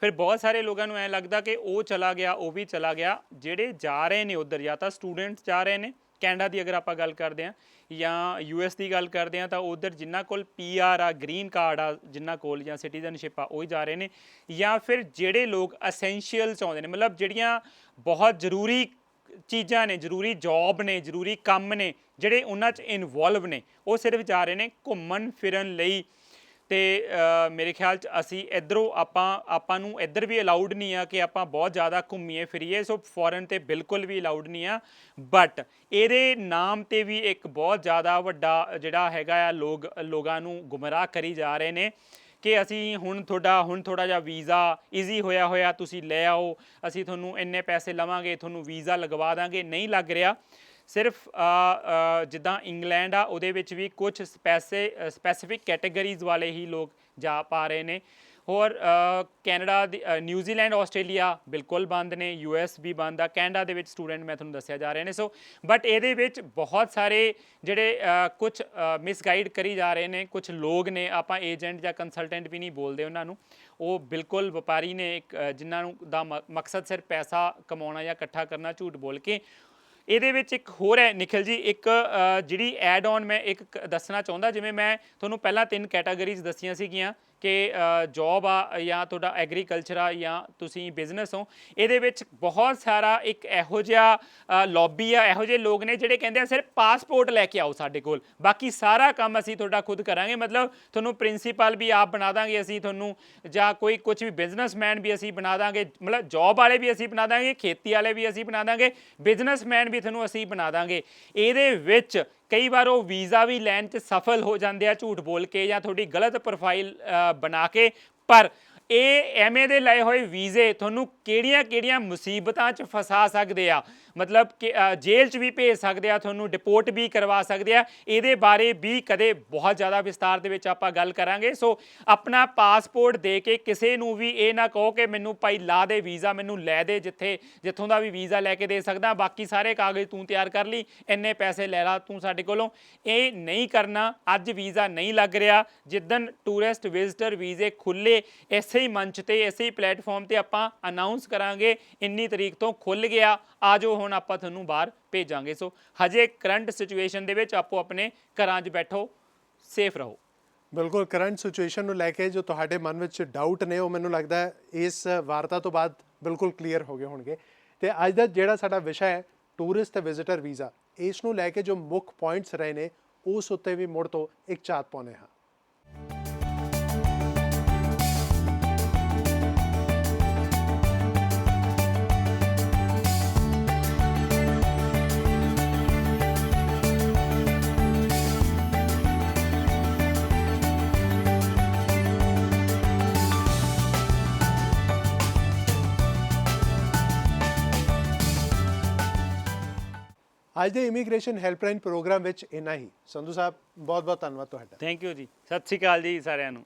ਫਿਰ ਬਹੁਤ ਸਾਰੇ ਲੋਕਾਂ ਨੂੰ ਐਂ ਲੱਗਦਾ ਕਿ ਉਹ ਚਲਾ ਗਿਆ, ਉਹ ਵੀ ਚਲਾ ਗਿਆ। ਜਿਹੜੇ ਜਾ ਰਹੇ ਨੇ ਉੱਧਰ, ਜਾਂ ਤਾਂ ਸਟੂਡੈਂਟਸ ਜਾ ਰਹੇ ਨੇ, ਕੈਨੇਡਾ ਦੀ ਅਗਰ ਆਪਾਂ ਗੱਲ ਕਰਦੇ ਹਾਂ, ਜਾਂ US ਦੀ ਗੱਲ ਕਰਦੇ ਹਾਂ, ਤਾਂ ਉੱਧਰ ਜਿਨ੍ਹਾਂ ਕੋਲ PR ਆ, ਗ੍ਰੀਨ ਕਾਰਡ ਆ ਜਿਨ੍ਹਾਂ ਕੋਲ, ਜਾਂ ਸਿਟੀਜ਼ਨਸ਼ਿਪ ਆ, ਉਹ ਹੀ ਜਾ ਰਹੇ ਨੇ। ਜਾਂ ਫਿਰ ਜਿਹੜੇ ਲੋਕ ਅਸੈਂਸ਼ੀਅਲ ਚਾਹੁੰਦੇ ਨੇ, ਮਤਲਬ ਜਿਹੜੀਆਂ ਬਹੁਤ ਜ਼ਰੂਰੀ ਚੀਜ਼ਾਂ ਨੇ, ਜ਼ਰੂਰੀ ਜੌਬ ਨੇ, ਜ਼ਰੂਰੀ ਕੰਮ ਨੇ ਜਿਹੜੇ ਉਹਨਾਂ 'ਚ ਇਨਵੋਲਵ ਨੇ, ਉਹ ਸਿਰਫ ਜਾ ਰਹੇ ਨੇ ਘੁੰਮਣ ਫਿਰਨ ਲਈ। ਤੇ ਮੇਰੇ ਖਿਆਲ 'ਚ ਅਸੀਂ ਇੱਧਰੋਂ ਆਪਾਂ ਨੂੰ ਇੱਧਰ ਵੀ ਅਲਾਊਡ ਨਹੀਂ ਆ ਕਿ ਆਪਾਂ ਬਹੁਤ ਜ਼ਿਆਦਾ ਘੁੰਮੀਏ ਫਿਰੀਏ। ਸੋ ਫੋਰਨ 'ਤੇ ਬਿਲਕੁਲ ਵੀ ਅਲਾਊਡ ਨਹੀਂ ਆ। ਬਟ ਇਹਦੇ ਨਾਮ 'ਤੇ ਵੀ ਇੱਕ ਬਹੁਤ ਜ਼ਿਆਦਾ ਵੱਡਾ ਜਿਹੜਾ ਹੈਗਾ ਆ, ਲੋਕਾਂ ਨੂੰ ਗੁੰਮਰਾਹ ਕਰੀ ਜਾ ਰਹੇ ਨੇ ਕਿ ਅਸੀਂ ਹੁਣ ਥੋੜ੍ਹਾ ਜਿਹਾ ਵੀਜ਼ਾ ਈਜ਼ੀ ਹੋਇਆ ਤੁਸੀਂ ਲੈ ਆਓ, ਅਸੀਂ ਤੁਹਾਨੂੰ ਇੰਨੇ ਪੈਸੇ ਲਵਾਂਗੇ, ਤੁਹਾਨੂੰ ਵੀਜ਼ਾ ਲਗਵਾ ਦਾਂਗੇ। ਨਹੀਂ ਲੱਗ ਰਿਹਾ। ਸਿਰਫ ਜਿੱਦਾਂ ਇੰਗਲੈਂਡ ਆ ਉਹਦੇ ਵਿੱਚ ਵੀ ਕੁਝ ਸਪੈਸੀਫਿਕ ਕੈਟੇਗਰੀਜ਼ ਵਾਲੇ ਹੀ ਲੋਕ ਜਾ ਪਾ ਰਹੇ ਨੇ। ਹੋਰ ਕੈਨੇਡਾ ਦੀ, ਨਿਊਜ਼ੀਲੈਂਡ, ਆਸਟ੍ਰੇਲੀਆ ਬਿਲਕੁਲ ਬੰਦ ਨੇ, US ਵੀ ਬੰਦ ਆ। ਕੈਨੇਡਾ ਦੇ ਵਿੱਚ ਸਟੂਡੈਂਟ ਮੈਂ ਤੁਹਾਨੂੰ ਦੱਸਿਆ ਜਾ ਰਹੇ ਨੇ। ਸੋ ਬਟ ਇਹਦੇ ਵਿੱਚ ਬਹੁਤ ਸਾਰੇ ਜਿਹੜੇ ਕੁਝ ਮਿਸਗਾਈਡ ਕਰੀ ਜਾ ਰਹੇ ਨੇ ਕੁਝ ਲੋਕ ਨੇ। ਆਪਾਂ ਏਜੰਟ ਜਾਂ ਕੰਸਲਟੈਂਟ ਵੀ ਨਹੀਂ ਬੋਲਦੇ ਉਹਨਾਂ ਨੂੰ, ਉਹ ਬਿਲਕੁਲ ਵਪਾਰੀ ਨੇ, ਜਿਨ੍ਹਾਂ ਨੂੰ ਦਾ ਮਕਸਦ ਸਿਰਫ ਪੈਸਾ ਕਮਾਉਣਾ ਜਾਂ ਇਕੱਠਾ ਕਰਨਾ ਝੂਠ ਬੋਲ ਕੇ। ਇਹਦੇ ਵਿੱਚ ਇੱਕ ਹੋਰ ਹੈ ਨਿਖਿਲ ਜੀ, ਇੱਕ ਜਿਹੜੀ ਐਡ ਔਨ ਮੈਂ ਇੱਕ ਦੱਸਣਾ ਚਾਹੁੰਦਾ। ਜਿਵੇਂ ਮੈਂ ਤੁਹਾਨੂੰ ਪਹਿਲਾਂ 3 ਕੈਟਾਗਰੀਜ਼ ਦੱਸੀਆਂ ਸੀਗੀਆਂ ਕਿ ਜੌਬ ਆ, ਜਾਂ ਤੁਹਾਡਾ ਐਗਰੀਕਲਚਰ ਆ, ਜਾਂ ਤੁਸੀਂ ਬਿਜ਼ਨਸ ਹੋ। ਇਹਦੇ ਵਿੱਚ ਬਹੁਤ ਸਾਰਾ ਇੱਕ ਇਹੋ ਜਿਹਾ ਲੌਬੀ ਆ, ਇਹੋ ਜਿਹੇ ਲੋਕ ਨੇ ਜਿਹੜੇ ਕਹਿੰਦੇ ਆ ਸਿਰਫ ਪਾਸਪੋਰਟ ਲੈ ਕੇ ਆਓ ਸਾਡੇ ਕੋਲ, ਬਾਕੀ ਸਾਰਾ ਕੰਮ ਅਸੀਂ ਤੁਹਾਡਾ ਖੁਦ ਕਰਾਂਗੇ। ਮਤਲਬ ਤੁਹਾਨੂੰ ਪ੍ਰਿੰਸੀਪਲ ਵੀ ਆਪ ਬਣਾ ਦਾਂਗੇ ਅਸੀਂ ਤੁਹਾਨੂੰ, ਜਾਂ ਕੋਈ ਕੁਝ ਵੀ ਬਿਜ਼ਨਸਮੈਨ ਵੀ ਅਸੀਂ ਬਣਾ ਦਾਂਗੇ, ਮਤਲਬ ਜੌਬ ਵਾਲੇ ਵੀ ਅਸੀਂ ਬਣਾ ਦਾਂਗੇ, ਖੇਤੀ ਵਾਲੇ ਵੀ ਅਸੀਂ ਬਣਾ ਦਾਂਗੇ, ਬਿਜ਼ਨਸਮੈਨ ਵੀ ਤੁਹਾਨੂੰ ਅਸੀਂ ਬਣਾ ਦਾਂਗੇ। ਇਹਦੇ ਵਿੱਚ ਕਈ ਵਾਰ ਉਹ ਵੀਜ਼ਾ ਵੀ ਲੈਣ 'ਚ ਸਫਲ ਹੋ ਜਾਂਦੇ ਆ ਝੂਠ ਬੋਲ ਕੇ ਜਾਂ ਤੁਹਾਡੀ ਗਲਤ ਪ੍ਰੋਫਾਈਲ ਬਣਾ ਕੇ। ਪਰ ਇਹ ਐਵੇਂ ਦੇ ਲਏ ਹੋਏ ਵੀਜ਼ੇ ਤੁਹਾਨੂੰ ਕਿਹੜੀਆਂ ਮੁਸੀਬਤਾਂ 'ਚ ਫਸਾ ਸਕਦੇ ਆ। ਮਤਲਬ ਕਿ ਜੇਲ੍ਹ 'ਚ ਵੀ ਭੇਜ ਸਕਦੇ ਆ, ਤੁਹਾਨੂੰ ਡਿਪੋਰਟ ਵੀ ਕਰਵਾ ਸਕਦੇ ਆ। ਇਹਦੇ ਬਾਰੇ ਵੀ ਕਦੇ ਬਹੁਤ ਜ਼ਿਆਦਾ ਵਿਸਤਾਰ ਦੇ ਵਿੱਚ ਆਪਾਂ ਗੱਲ ਕਰਾਂਗੇ। ਸੋ ਆਪਣਾ ਪਾਸਪੋਰਟ ਦੇ ਕੇ ਕਿਸੇ ਨੂੰ ਵੀ ਇਹ ਨਾ ਕਹੋ ਕਿ ਮੈਨੂੰ ਭਾਈ ਲਾ ਦੇ ਵੀਜ਼ਾ, ਮੈਨੂੰ ਲੈ ਦੇ, ਜਿੱਥੋਂ ਦਾ ਵੀ ਵੀਜ਼ਾ ਲੈ ਕੇ ਦੇ ਸਕਦਾ, ਬਾਕੀ ਸਾਰੇ ਕਾਗਜ਼ ਤੂੰ ਤਿਆਰ ਕਰ ਲਈ, ਇੰਨੇ ਪੈਸੇ ਲੈ ਲਾ ਤੂੰ ਸਾਡੇ ਕੋਲੋਂ। ਇਹ ਨਹੀਂ ਕਰਨਾ। ਅੱਜ ਵੀਜ਼ਾ ਨਹੀਂ ਲੱਗ ਰਿਹਾ, ਜਿੱਦਣ ਟੂਰਿਸਟ ਵਿਜ਼ਿਟਰ ਵੀਜ਼ੇ ਖੁੱਲੇ ਇਸੇ ਹੀ ਮੰਚ ਤੇ, ਇਸੇ ਹੀ ਪਲੇਟਫਾਰਮ ਤੇ ਆਪਾਂ ਅਨਾਉਂਸ ਕਰਾਂਗੇ ਇੰਨੀ ਤਰੀਕ ਤੋਂ ਖੁੱਲ ਗਿਆ, ਆ ਜਾਓ ਹੁਣ ਆਪਾਂ ਤੁਹਾਨੂੰ ਬਾਹਰ ਭੇਜਾਂਗੇ। ਸੋ ਹਜੇ ਕਰੰਟ ਸਿਚੁਏਸ਼ਨ ਦੇ ਵਿੱਚ ਆਪੋ ਆਪਣੇ ਘਰਾਂ 'ਚ ਬੈਠੋ, ਸੇਫ ਰਹੋ। ਬਿਲਕੁਲ, ਕਰੰਟ ਸਿਚੁਏਸ਼ਨ ਨੂੰ ਲੈ ਕੇ ਜੋ ਤੁਹਾਡੇ ਮਨ ਵਿੱਚ ਡਾਊਟ ਨੇ ਉਹ ਮੈਨੂੰ ਲੱਗਦਾ ਹੈ ਇਸ ਵਾਰਤਾ ਤੋਂ ਬਾਅਦ ਬਿਲਕੁਲ ਕਲੀਅਰ ਹੋ ਗਏ ਹੋਣਗੇ। ਤੇ ਅੱਜ ਦਾ ਜਿਹੜਾ ਸਾਡਾ ਵਿਸ਼ਾ ਹੈ ਟੂਰਿਸਟ ਤੇ ਵਿਜ਼ਿਟਰ ਵੀਜ਼ਾ, ਇਸ ਨੂੰ ਲੈ ਕੇ ਜੋ ਮੁੱਖ ਪੁਆਇੰਟਸ ਰਹੇ ਨੇ ਉਸ ਉੱਤੇ ਵੀ ਮੁੜ ਤੋਂ ਇੱਕ ਝਾਤ ਪਾਉਂਦੇ ਹਾਂ। ਅੱਜ ਦੇ ਇਮੀਗ੍ਰੇਸ਼ਨ ਹੈਲਪਲਾਈਨ ਪ੍ਰੋਗਰਾਮ ਵਿੱਚ ਇੰਨਾ ਹੀ। ਸੰਧੂ ਸਾਹਿਬ, ਬਹੁਤ ਬਹੁਤ ਧੰਨਵਾਦ ਤੁਹਾਡਾ। ਥੈਂਕ ਯੂ ਜੀ, ਸਤਿ ਸ਼੍ਰੀ ਅਕਾਲ ਜੀ ਸਾਰਿਆਂ ਨੂੰ।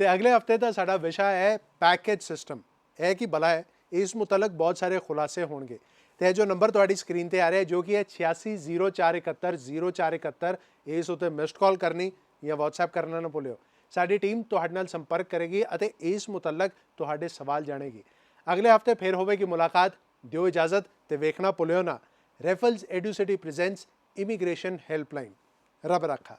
ਤੇ ਅਗਲੇ ਹਫਤੇ ਦਾ ਸਾਡਾ ਵਿਸ਼ਾ ਹੈ ਪੈਕੇਜ ਸਿਸਟਮ। ਇਹ ਕੀ ਭਲਾ ਹੈ, ਇਸ ਮੁਤਲਕ ਬਹੁਤ ਸਾਰੇ ਖੁਲਾਸੇ ਹੋਣਗੇ। ਤੇ ਜੋ ਨੰਬਰ ਤੁਹਾਡੀ ਸਕਰੀਨ ਤੇ ਆ ਰਿਹਾ ਜੋ ਕਿ ਹੈ 8604710471, ਇਸ ਉੱਤੇ ਮਿਸਡ ਕਾਲ ਕਰਨੀ ਜਾਂ WhatsApp ਕਰਨਾ ਨਾ ਭੁੱਲਿਓ। ਸਾਡੀ ਟੀਮ ਤੁਹਾਡੇ ਨਾਲ ਸੰਪਰਕ ਕਰੇਗੀ ਅਤੇ ਇਸ ਮੁਤਲਕ ਤੁਹਾਡੇ ਸਵਾਲ ਜਾਣੇਗੀ। ਅਗਲੇ ਹਫਤੇ ਫਿਰ ਹੋਵੇਗੀ ਮੁਲਾਕਾਤ। ਦਿਓ ਇਜਾਜ਼ਤ ਤੇ ਵੇਖਣਾ ਭੁੱਲਿਓ ਨਾ ਰੈਫਲਸ ਐਡੂਸਿਟੀ ਪ੍ਰੈਜ਼ੈਂਟਸ ਇਮੀਗ੍ਰੇਸ਼ਨ ਹੈਲਪਲਾਈਨ। ਰੱਬ ਰੱਖਾ।